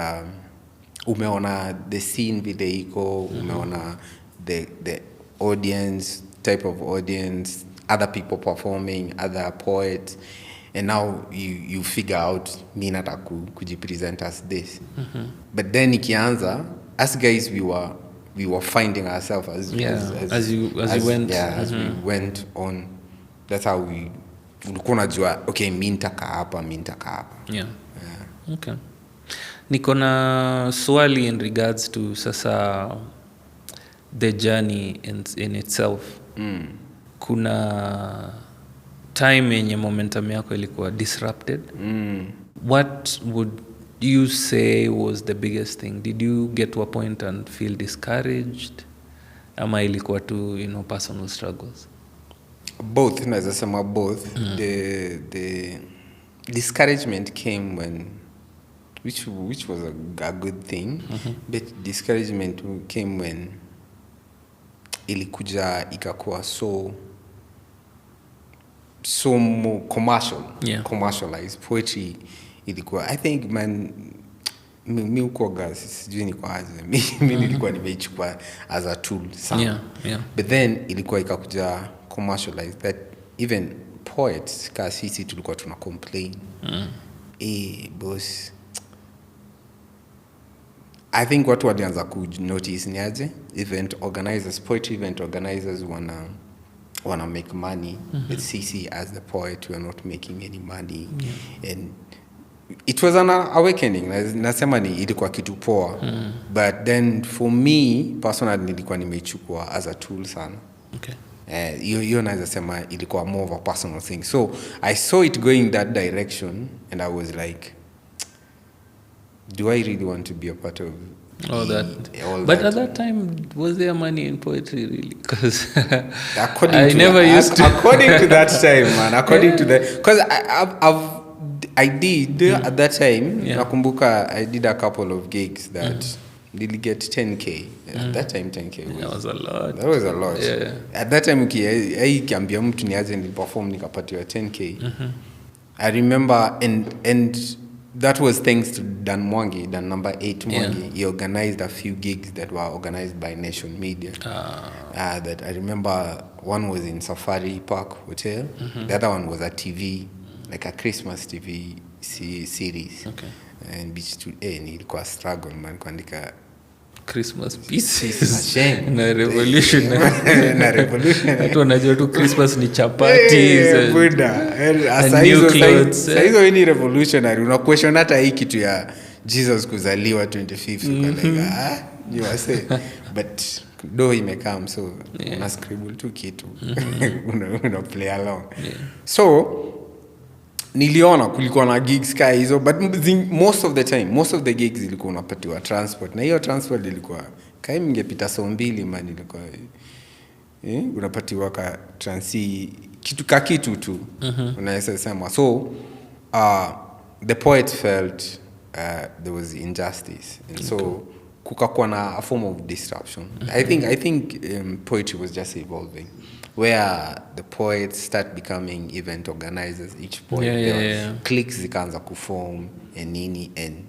umeona the scene vile iko, umeona the audience, type of audience, other people performing, other poets, and now you figure out mi nataka kujipresent as this. But then ikianza, as guys, we were finding ourselves as you went on. That's how we ulikuwa unajua, okay, mi nitaka hapa. Okay. Niko na swali in regards to sasa the journey in itself. Kuna time yenye momentum yako ilikuwa disrupted. What would you say was the biggest thing? Did you get to a point and feel discouraged? Ama ilikuwa tu, personal struggles? Both, naweza sema both. The discouragement came when, which was a good thing, but discouragement came when ilikuja ikakuwa so more commercialized. Poetry ilikuwa, I think, man, mi ukoga sijui ni kwa aje, mi nilikuwa nimeichukua as a tool sana. But then ilikuwa ikakuja commercialized, that even poets ka sisi tulikuwa tuna complain, boss, I think watu walianza notice ni aje event organizers, poetry event organizers wanna make money, but CC as the poet we're not making any money. And it was an awakening. Nasema ni ilikuwa kitu poa. But then for me personally nilikuwa nimeichukua as a tool sana. Okay. Hiyo naweza sema ilikuwa more of a personal thing. So I saw it going that direction and I was like, do I really want to be a part of all that? All but that? At that time, was there money in poetry really? Because according I to never used to. According to that time, man. According to that, because I did at that time. Nakumbuka I did a couple of gigs that did get 10K. At that time 10K was a lot. That was a lot. Yeah. At that time kiambia mtu niaje niliperform nikapatiwa 10K. I remember and that was thanks to Dan number 8 Mwangi. He organized a few gigs that were organized by Nation Media. That I remember one was in Safari Park Hotel. The other one was a TV, like a Christmas TV series. Okay. And beach to nilikuwa struggle man kuandika Christmas pieces na sheng na revolution na revolution. Watu wanajua tu Christmas ni chapati buda saizo any revolutionary una question hata hii kitu ya Jesus kuzaliwa 25th ukalega you are say but do imekam so una scribble tu kitu una play along so niliona kulikuwa na gigs kai hizo but most of the gigs ilikuwa unapatiwa transport na hiyo transport ilikuwa kai mngepita saa 2 man ilikuwa unapatiwa ka transi kitu tu unaweza sema so the poet felt there was injustice and so kukakuwa na a form of disruption. I think poetry was just evolving where the poets start becoming event organizers. Each poet cliques zikaanza kuform and nini and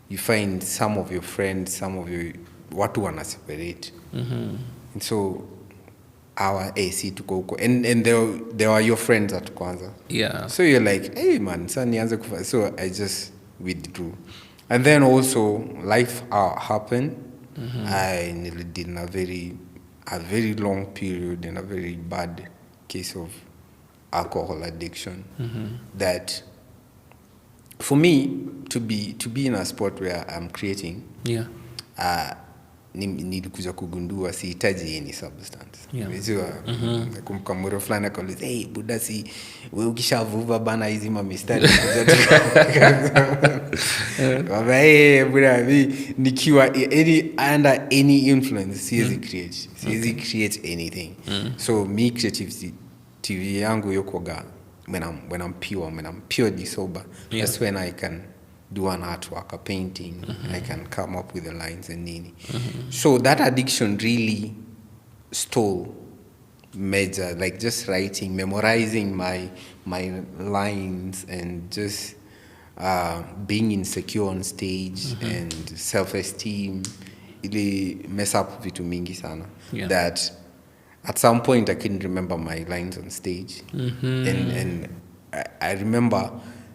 you find some of your friends, some of your watu wana separate and so our AC tuko huko and they were your friends at kwanza so you're like hey man sasa nianze kufa so I just withdrew and then also life happened. I nearly did in a very long period in a very bad case of alcohol addiction that for me to be in a sport where I'm creating nilikuja kugundua sihitaji any substance. Kumbuka mwero fulani akauliza hey buda si wewe ukishavuva bana hizi mamistari baba buda nikiwa under any influence siwezi create anything. So me creativity yangu yokoga when I'm purely sober. That's when I can do an artwork, a painting. I can come up with the lines and nini. So that addiction really stole major, like just writing, memorizing my lines and just being insecure on stage and self-esteem. Ili mess up vitu mingi sana. That at some point I couldn't remember my lines on stage. And I remember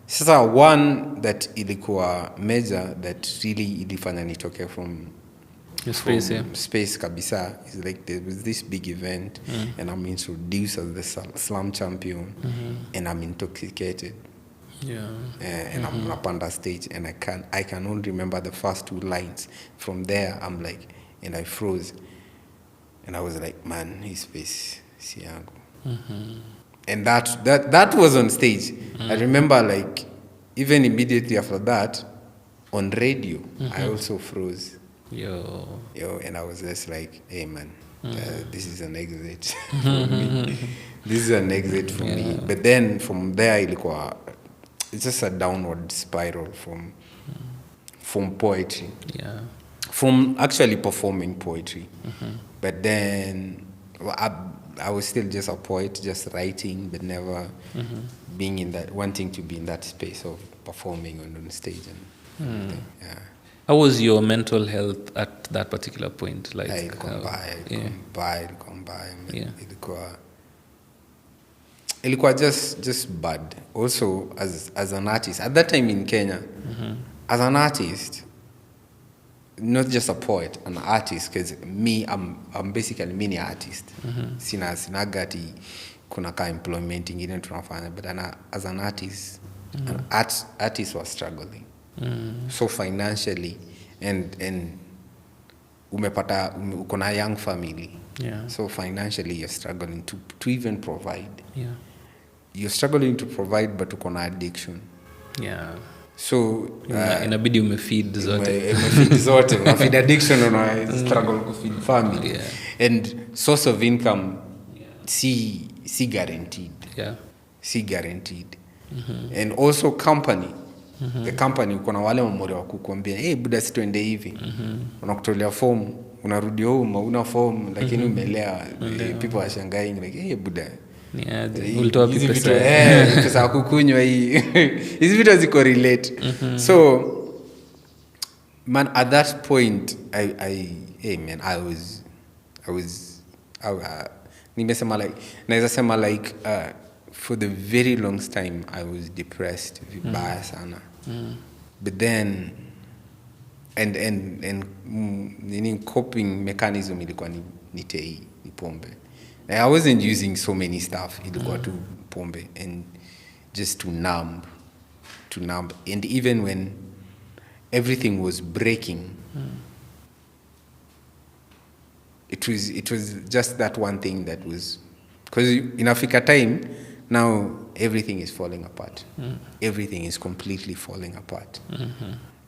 sasa one that ilikuwa major that really ilifanya nitoke from space kabisa is like there was this big event and I'm introduced as the slam champion and I'm intoxicated and I'm napanda stage and I can only remember the first 2 lines. From there I'm like and I froze and I was like man his space si yangu. And that was on stage. I remember like even immediately after that on radio I also froze. And I was just like hey man this is an exit for me. This is an exit for me. But then from there it's just a downward spiral from poetry. From actually performing poetry. But then I was still just a poet, just writing, but never being in that, wanting to be in that space of performing on stage. And how was your mental health at that particular point? Like, ilikuwa mbaya. Ilikuwa just bad. Also, as an artist, at that time in Kenya, as an artist, not just a poet, an artist, because me, I'm basically mini artist. Sina gati kuna ka employment ingine tunafanya, but as an artist, an artist was struggling. So financially, and uko na young family. Yeah. So financially you're struggling to even provide. Yeah. You're struggling to provide, but uko na addiction. Yeah. So inabidi umefeed zote. Unafeed addiction, struggle kufeed family. Yeah. And source of income, si guaranteed. Yeah. Si guaranteed. And also company. The company, kuna wale mamori wa kukuambia, hey buda situende hivi. Unakutolea form, unarudi home, una form, lakini umelea. People are shanghai like, hey buda. Ulitoa pesa. Pesa kukunywa hii. Hizi vitu ziko relate. So man, at that point nimesema like, naweza sema like for the very long time I was depressed, vibaya sana. But then and coping mechanism ilikuwa ni tei, ni pombe. I wasn't using so many stuff. Ilikuwa tu pombe and just to numb. And even when everything was breaking, it was just that one thing that was, because in Africa time now everything is falling apart. Everything is completely falling apart.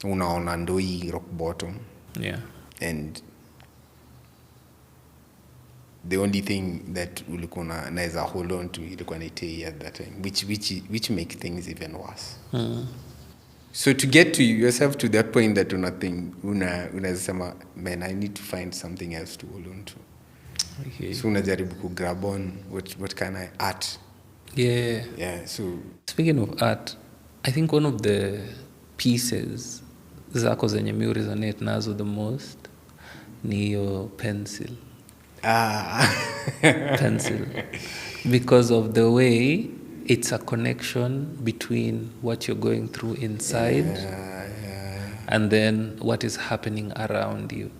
Unaona ndoi rock bottom. Yeah. And the only thing that ulikuwa naweza hold on to ilikuwa ni tea at that time, which make things even worse. So to get to yourself to that point that unasema, man, I need to find something else to hold on to. Okay. So unajaribu ku grab on what kind of art. Yeah. Yeah. So speaking of art, I think one of the pieces zako zenye mi resonate nazo the most ni your pencil. Pencil, because of the way it's a connection between what you're going through inside and then what is happening around you,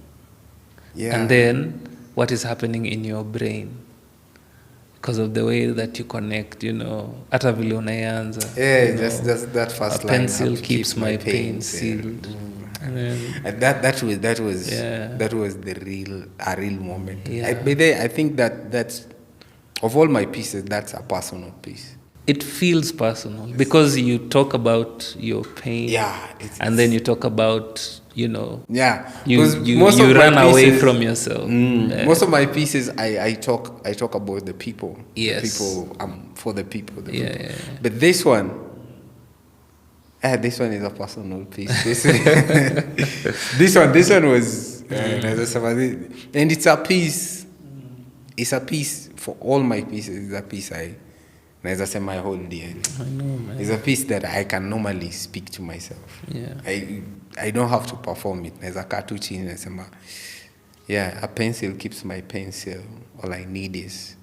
and then what is happening in your brain, because of the way that you connect, hata vile unaanza, that first a pencil keeps my pain sealed. That was a real moment. I think that's of all my pieces, that's a personal piece. It feels personal because you talk about your pain, and then you talk about you run away from yourself. Most of my pieces I talk about the people. Yes. The people, for the people. People. But this one is a personal piece. This one was, and it's a piece. It's a piece for all my pieces. It's a piece I hold dearly. I know, man. It's a piece that I can normally speak to myself. Yeah. I don't have to perform it. A pencil keeps my pencil. All I need is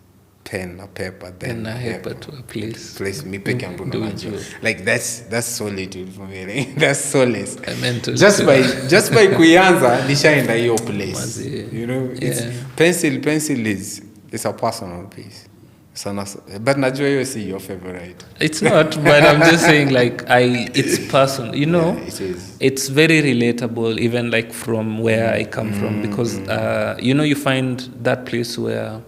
pen or paper, then a paper to a place me pick and put on. Like that's solitude for me. Like, that's solace. Just by kuanza nishaenda hiyo place. It's pencil is a personal piece. But najua hiyo si your favorite. It's not, but I'm just saying like it's personal, it is. It's very relatable even like from where I come from, because you find that place where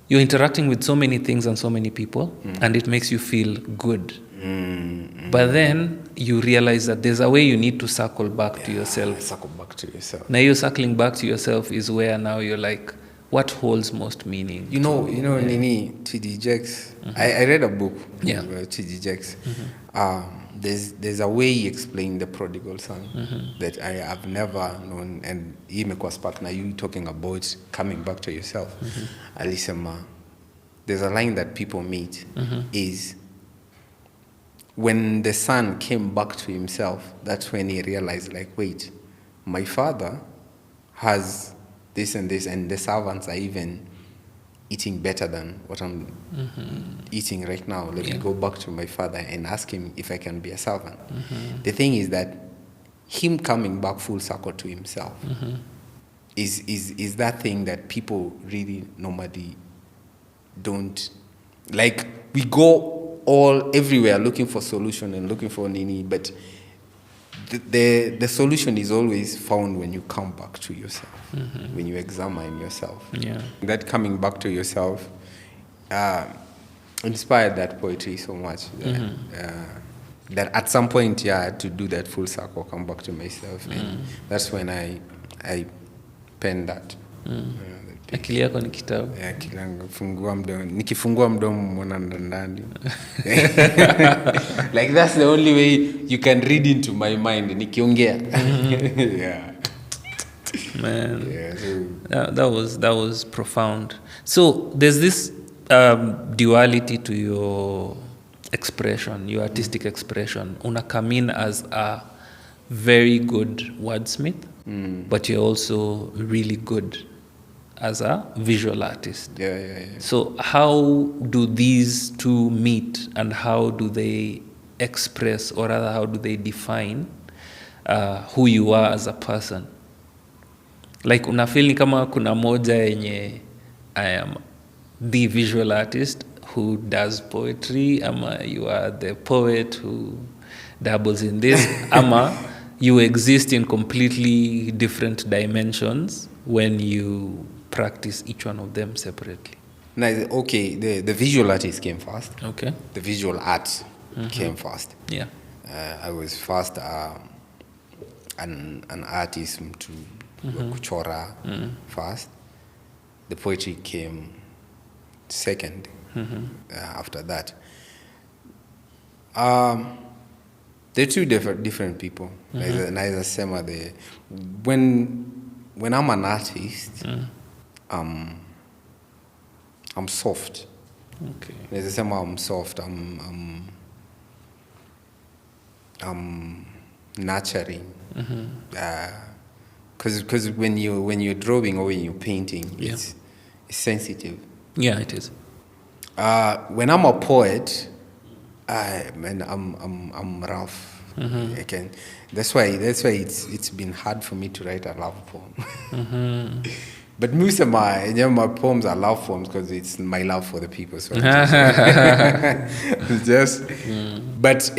you're interacting with so many things and so many people, and it makes you feel good. But then you realize that there's a way you need to circle back to yourself. Now you're circling back to yourself is where now you're like, what holds most meaning? Nini, T.D. Jakes. I read a book about T.D. Jakes. There's a way he explained the prodigal son that I have never known, and he imekuwa spark na you talking about coming back to yourself. Alisema, there's a line that people meet is when the son came back to himself, that's when he realized, like, wait, my father has this and this, and the servants are even eating better than what I'm eating right now. Let me go back to my father and ask him if I can be a servant. The thing is that him coming back full circle to himself is that thing that people really normally don't like. We go all everywhere looking for solution and looking for nini, but the solution is always found when you come back to yourself, when you examine yourself. Yeah. That coming back to yourself inspired that poetry so much that at some point, I had to do that full circle, come back to myself, and that's when I penned that. Akili yako ni kitabu. Nikifungua mdomo mwana ndani. Like that's the only way you can read into my mind nikiongea. Yeah. Man. Yeah, so that was profound. So there's this duality to your expression, your artistic expression. Una come in as a very good wordsmith, but you're also really good as a visual artist. Yeah. So how do these two meet, and how do they express, or rather how do they define who you are as a person? Like unafeel ni kama kuna moja yenye I am the visual artist who does poetry, ama you are the poet who dabbles in this, ama you exist in completely different dimensions when you practice each one of them separately. Now, okay, the visual artist came first. Okay. The visual art came first. Yeah. I was first an artist to kuchora first. The poetry came second after that. They're two different people. Neither sema when I'm an artist, I'm soft. Okay. Neither sema I'm soft. I'm nurturing. Because when you're drawing or when you're painting, it's sensitive. Yeah, it is. When I'm a poet, I'm rough. That's why it's been hard for me to write a love poem. But most of my poems are love poems because it's my love for the people. So but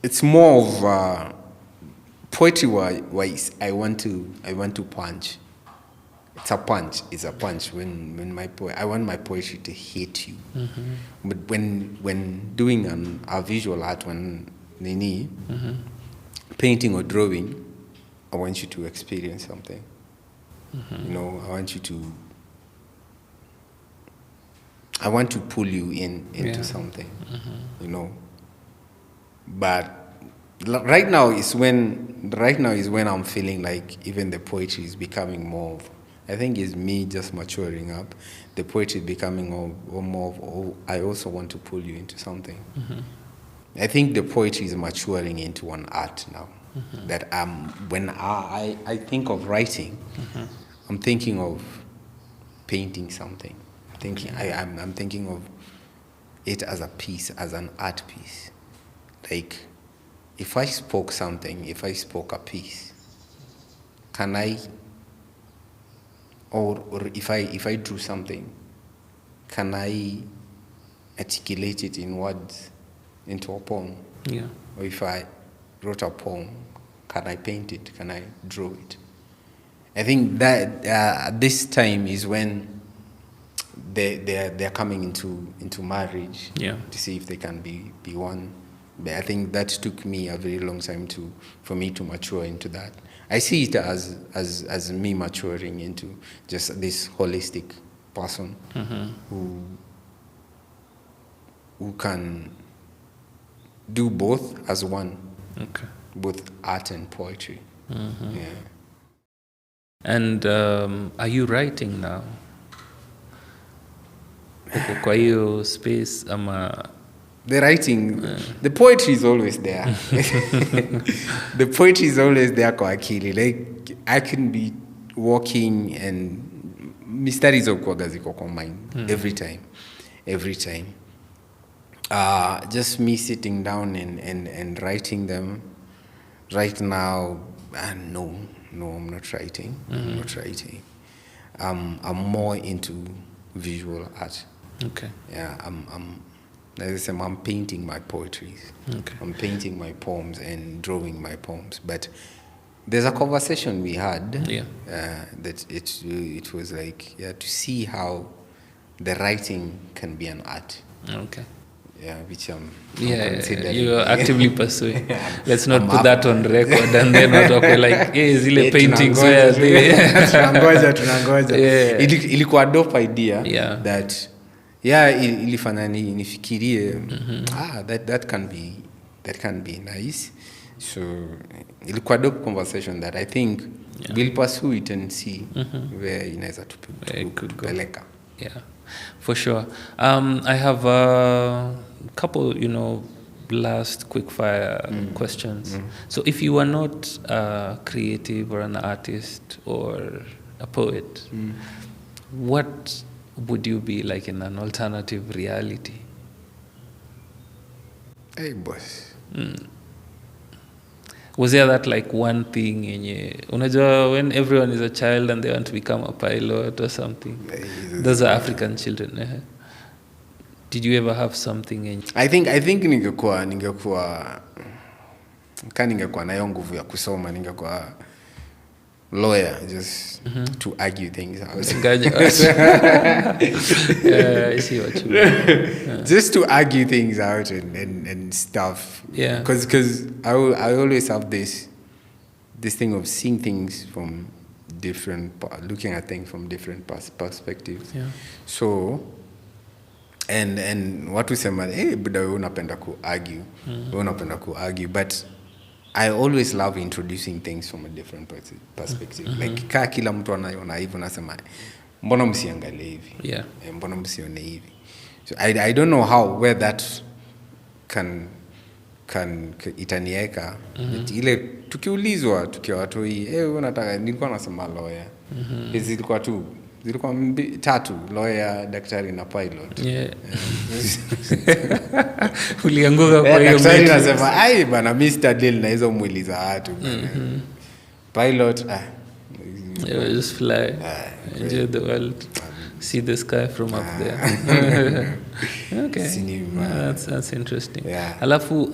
it's more of poetry wise. I want to punch. It's a punch. When I want my poetry to hit you. But when doing a visual art, when painting or drawing, I want you to experience something. I want to pull you into something. But right now is when I'm feeling like even the poetry is becoming more of, I think it's me just maturing up. The poetry is becoming more of, I also want to pull you into something. I think the poetry is maturing into an art now. That when I think of writing, I'm thinking of painting something. I'm thinking of it as a piece, as an art piece. Like, if I spoke a piece, can I, or if I drew something, can I articulate it in words into a poem? Yeah. Or if I wrote a poem, can I paint it? Can I draw it? I think that this time is when they're coming into marriage. Yeah. To see if they can be one. But I think that took me a very long time for me to mature into that. I see it as me maturing into just this holistic person who can do both as one. Okay. Both art and poetry. Yeah. And are you writing now? Kwa hiyo space ama the writing, the poetry is always there. The poetry is always there kwa akili. Like, I can be walking and mysteries of kwa ziko kwa mind every time. Just me sitting down and writing them. right now, no, I'm not writing. I'm not writing. I'm more into visual art. Okay. Yeah, as I say, I'm painting my poetry. Okay. I'm painting my poems and drawing my poems. But there's a conversation we had that it was like, to see how the writing can be an art. Okay. Yeah, which I'm considering. You are actively pursuing. Let's not put that on record and then not okay like, zile paintings where they tunangoja. Ilikuwa dope idea that ilifanya nifikirie that can be nice. So ilikuwa dope conversation that I think we'll pursue it and see where inaweza tupeleka. Yeah, for sure. I have a couple, last quick fire questions. So if you were not a creative or an artist or a poet, what would you be like in an alternative reality? Hey, boss. Was there that like one thing unajua when everyone is a child and they want to become a pilot or something? Those are African children. Did you ever have something I think ningekuwa na hiyo nguvu ya kusoma, ningekuwa lawyer, just to argue things out. I see what you mean. Just to argue things out and stuff. Yeah. Because I always have this thing of seeing things from looking at things from different perspectives. Yeah. So and watu sema buda wewe unapenda ku argue, but I always love introducing things from a different perspective. Like kila mtu anaona hivyo nasema mbona msiangalie hivi? Yeah. Mbona msione hivi? So I don't know where that can itanieka. Ile tukiulizwa tukiwa watu unataka nilikuwa nasema lawyer. Zilikuwa 3, lawyer, daktari na pilot. Yeah. Ulianguka kwa hiyo daktari nasema bana Mr. Deal na hizo mwili za watu. Pilot just fly, enjoy the world, see the sky from up there. Okay. That's interesting. Yeah. Alafu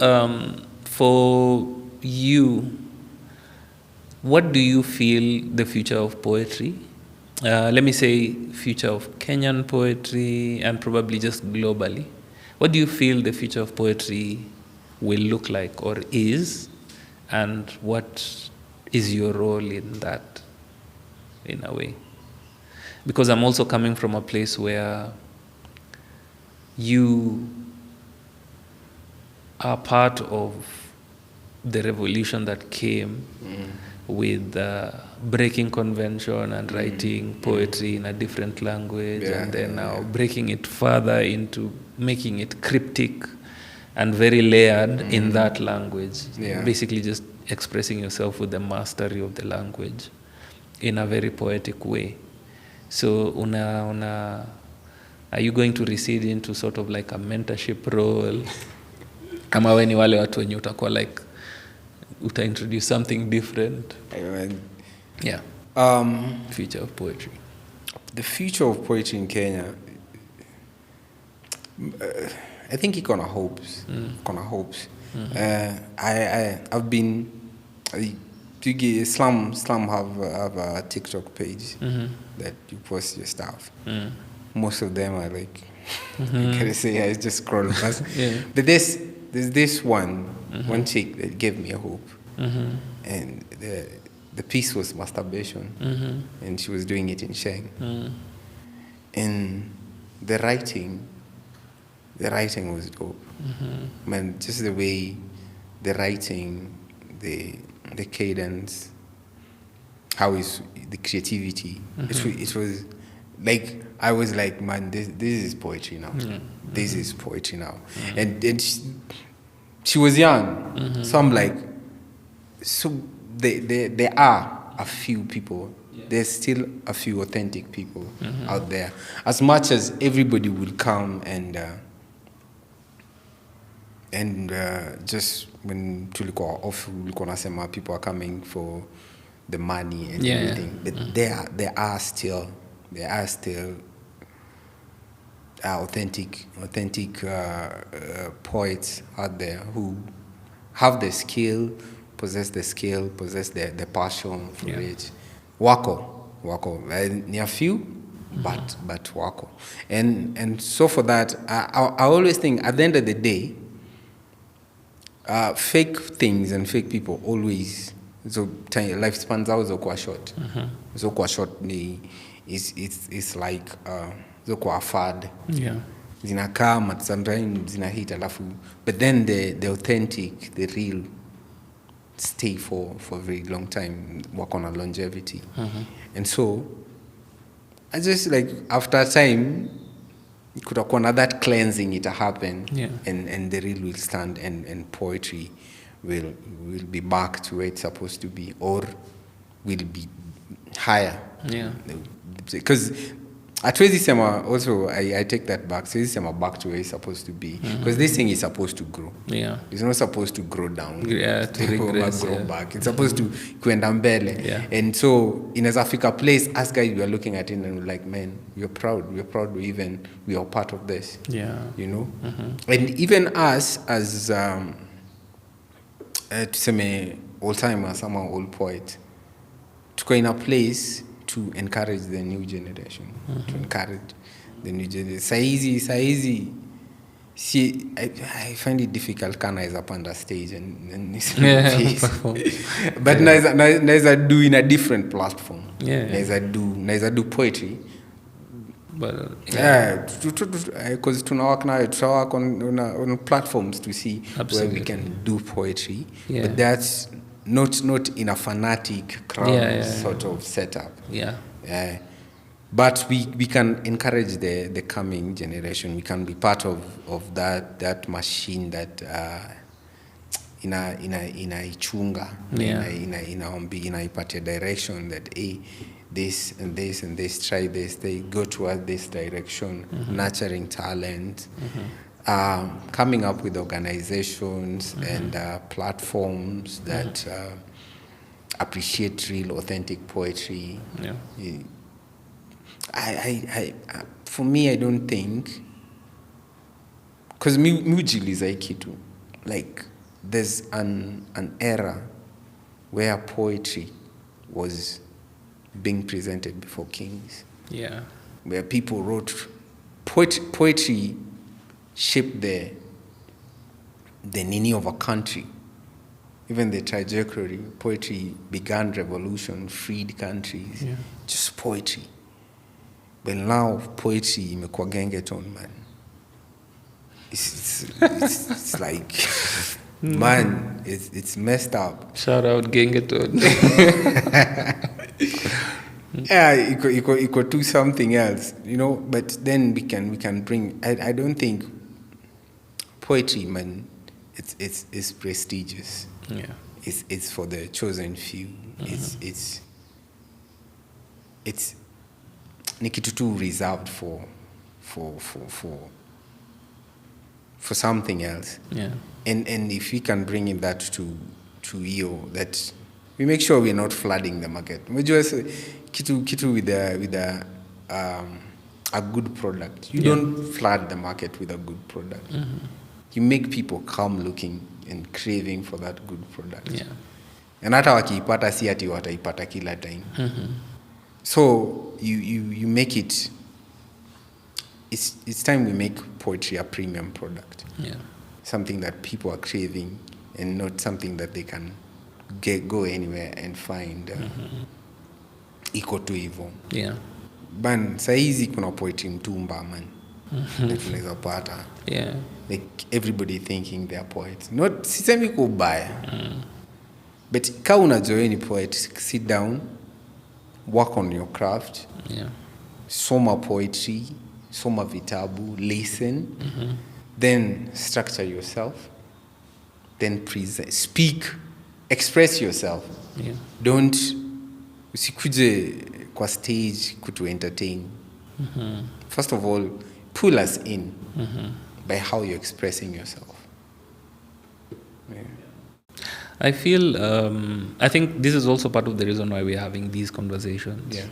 for you, what do you feel the future of poetry? Let me say future of Kenyan poetry and probably just globally. What do you feel the future of poetry will look like or is, and what is your role in that, in a way? Because I'm also coming from a place where you are part of the revolution that came with breaking convention and writing poetry in a different language, and then now breaking it further into making it cryptic and very layered in that language. Basically just expressing yourself with the mastery of the language in a very poetic way. So are you going to recede into sort of like a mentorship role? Kama we ni wale watu wenye utakuwa like introduce something different? Yeah. Future of poetry. The future of poetry in Kenya, I think iko na hopes. I've been Slum have a TikTok page that you post your stuff. Most of them are like can I say I just scroll past. But there's this one chick that gave me a hope. And the piece was masturbation, and she was doing it in Sheng. And the writing was dope. Man, just the way the writing, the cadence, how is the creativity. It was like I was like, man, this is poetry now. This is poetry now. And she was young, so I'm like, so there are a few people. There's still a few authentic people out there. As much as everybody will come and and just when tulikuwa off, ulikuwa nasema people are coming for the money and everything, but there are still authentic poets out there who have the skill, possess the passion for it. Wako, ni a few, but wako, and so for that, I always think at the end of the day, fake things and fake people always, so lifespans zao zokuwa short. Zokuwa short ni it's like zokuwa fad. Zinakaa but sometimes zinahit alafu, but then the authentic, the real stay for a very long time, work on a longevity. And so I just like after time kutakuwa na that cleansing it happen, and the real will stand, and poetry will be back to where it's supposed to be, or will be higher. Because hatuwezi sema, also I take that back, so sema back to where it's supposed to be, because this thing is supposed to grow. It's not supposed to grow down, to regress, grow back. It's supposed to kuenda mbele. And so inaweza fika place, us guys, we are looking at it and we're like, man, we're proud we are part of this. You know. And even us as tuseme old timers, some old poets, tuko in a place to encourage the new generation, to encourage the new generation. Saizi, see, I find it difficult kana is up on the stage and but naeza do in a different platform. Naeza do poetry. But because to work on platforms to see Absolutely. where we can do poetry, but that's not in a fanatic crowd sort of setup. But we can encourage the coming generation. We can be part of that machine that inaichunga, inaipatia direction that this and this and this, try this, they go toward this direction, nurturing talent, coming up with organizations and platforms that appreciate real authentic poetry. I for me, I don't think, because mujiliza kitu, like there's an era where poetry was being presented before kings, where people wrote poetry shaped the nini of a country, even the trajectory. Poetry began revolution, freed countries, just poetry. But now poetry imekuwa gengeton, man. It's like man, it's messed up. Shout out gengeton. Iko to something else, you know. But then we can bring. I don't think poetry, man. It's prestigious. It's for the chosen few. It's ni kitu tu reserved for something else. And if we can bring in that to you, that we make sure we're not flooding the market. We just kitu with a good product. You don't flood the market with a good product. You make people come looking and craving for that good product. And hata wakiipata si ati wataipata kila time. So you make it. It's time we make poetry a premium product. Something that people are craving, and not something that they can go anywhere and find. Iko tu hivyo. Ban saizi kuna poetry mtumba, man. That tunaweza pata. Like everybody thinking they are poets. Not sisemi kubaya. But kama unajua ni poet, sit down, work on your craft. Soma poetry, soma vitabu, listen. Then structure yourself. Then present, speak, express yourself. Don't usikuje kwa stage kutu entertain. First of all, pull us in by how you're expressing yourself. Yeah. I feel, I think this is also part of the reason why we're having these conversations. Yeah.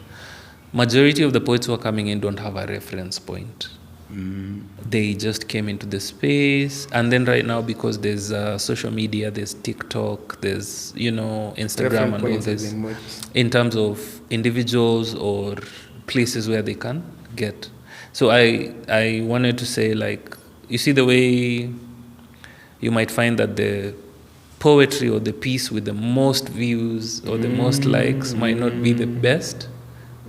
Majority of the poets who are coming in don't have a reference point. Mm. They just came into the space, and then right now, because there's social media, there's TikTok, there's Instagram, Reference and all points as this, in what? in terms of individuals or places where they can get. So I wanted to say, like, you see the way you might find that the poetry or the piece with the most views or the most likes might not be the best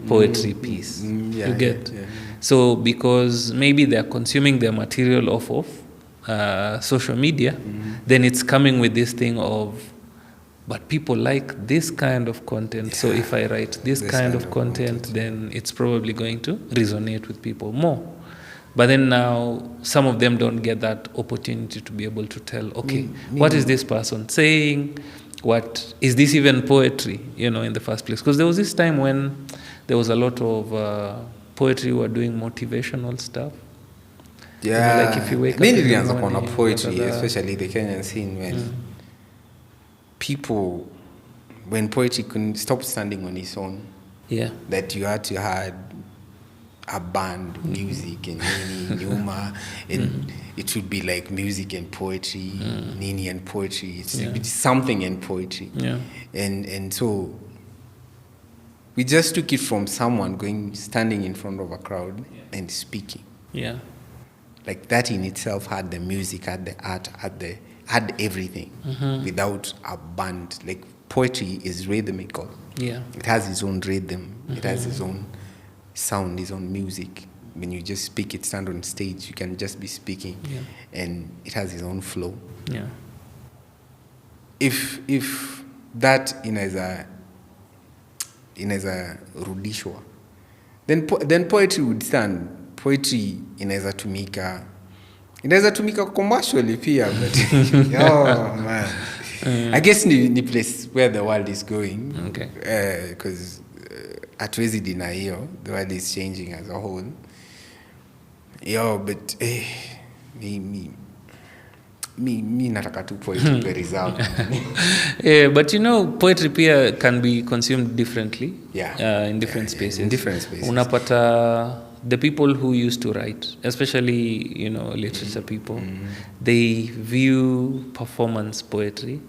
poetry piece. Yeah, You get? yeah. So because maybe they're consuming their material off of social media, then it's coming with this thing of, but people like this kind of content. So if I write this kind of content, then it's probably going to resonate with people more. But then now, some of them don't get that opportunity to be able to tell, okay, what is this person saying? What is this even poetry, in the first place? Because there was this time when there was a lot of poetry who were doing motivational stuff. Yeah. Like if you wake up Many in the reasons upon morning, poetry, da, da, da. especially the Kenyan scene, when people, when poetry couldn't stop standing on its own, Yeah. that you had to have a band, music, and Nini, Numa, and it would be like music and poetry, Nini and poetry. It's something and poetry. Yeah. And so we just took it from someone standing in front of a crowd and speaking. Yeah. Like that in itself had the music, had the art, had everything without a band. Like poetry is rhythmical. Yeah. It has its own rhythm. It has its own sound, its own music. When you just speak, it stand on stage. You can just be speaking, and it has its own flow. Yeah. If that inaweza rudishwa, then poetry would stand. Poetry inaweza tumika commercially pia, but oh man, I guess ni place where the world is going. Okay. Because hatuwezi deny hiyo, the world is changing as a whole. But me nataka tu poetry to reserve. Yeah, but poetry pia can be consumed differently. In different spaces. In different spaces. Unapata the people who used to write, especially literature people, they view performance poetry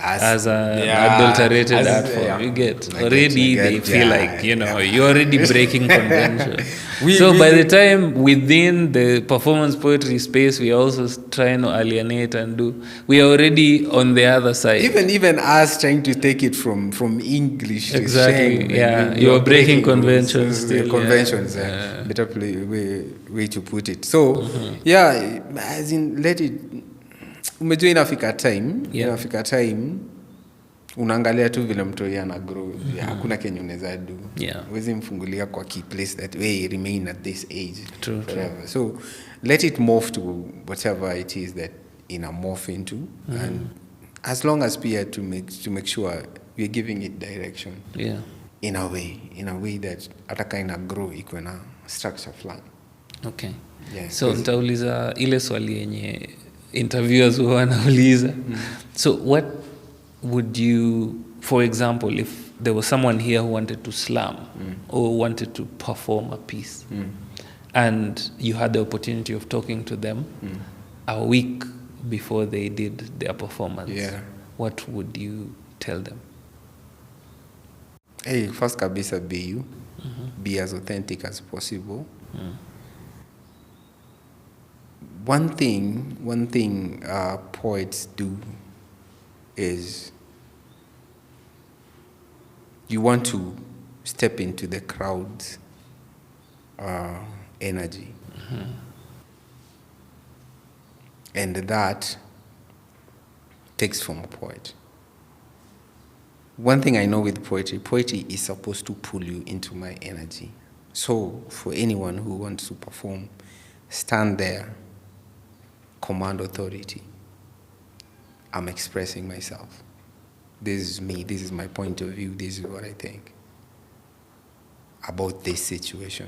as an adulterated art form. You get already they feel like you're already breaking convention. By the time within the performance poetry space we are also trying to alienate and do, we are already on the other side. Even us trying to take it from English to exactly. Sheng, you're breaking conventions still. Conventions, better way to put it. So as in let it. Umejua inafika time unaangalia tu vile mtoi ana grow. Hakuna kenye unaweza do. Huwezi mfungulia kwa key place that way remain at this age. True. So let it morph to whatever it is that ina morph into, and as long as we are to make sure we are giving it direction. In a way that ataka ina grow iko na structure fulani. Okay. So nitauliza ile swali yenye interviewers wanauliza. So what would you, for example, if there was someone here who wanted to slam or wanted to perform a piece and you had the opportunity of talking to them a week before they did their performance, what would you tell them? Hey, first kabisa be you. Be as authentic as possible. One thing poets do is you want to step into the crowd's energy. And that takes from a poet. One thing I know with poetry is supposed to pull you into my energy. So for anyone who wants to perform, stand there, command authority. I'm expressing myself. This is me, this is my point of view, this is what I think about this situation.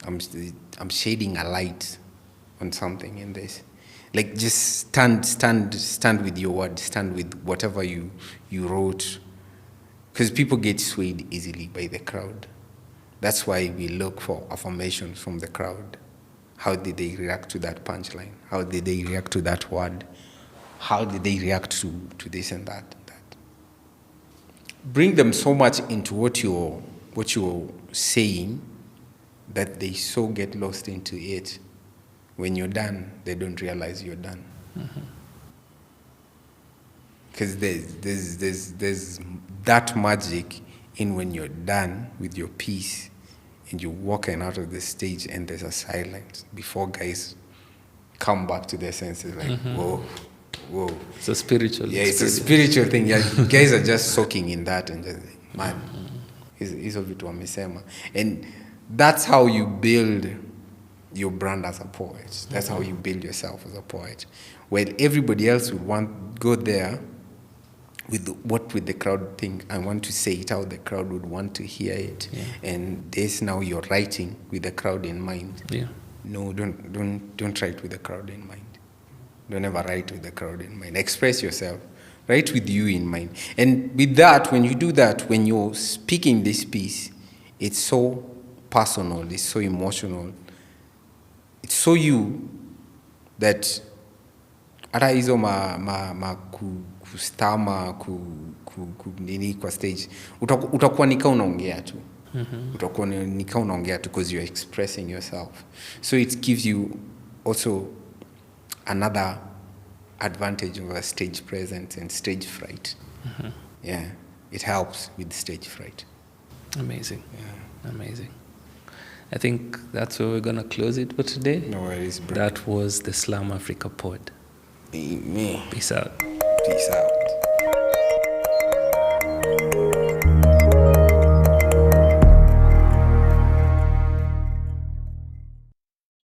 I'm shading a light on something in this. Like just stand with your word, stand with whatever you wrote, because people get swayed easily by the crowd. That's why we look for affirmation from the crowd. How did they react to that punchline? How did they react to that word? How did they react to this and that? Bring them so much into what you're saying that they so get lost into it. When you're done, they don't realize you're done. Because there's that magic in when you're done with your piece and you're walking out of the stage and there's a silence before guys come back to their senses, like, whoa. It's a spiritual experience. It's a spiritual thing. Yeah, guys are just soaking in that and just, man, hizo vitu wamesema. And that's how you build your brand as a poet. That's how you build yourself as a poet. While everybody else would go there with with the crowd think, I want to say it how the crowd would want to hear it. Yeah. And this now you're writing with the crowd in mind. Yeah. No, don't write with the crowd in mind. Don't ever write with the crowd in mind. Express yourself. Write with you in mind. And with that, when you do that, when you're speaking this piece, it's so personal, it's so emotional, it's so you that hata hizo kustama nini kwa stage utakuwa nika unaongea tu. Utakuwa nika unaongea tu because you're expressing yourself. So it gives you also another advantage of a stage presence and stage fright. Yeah, it helps with stage fright. Amazing. Yeah. Amazing. I think that's where we're going to close it for today. No worries, bro. That was the Slam Africa Pod. Me. Peace out. Peace out.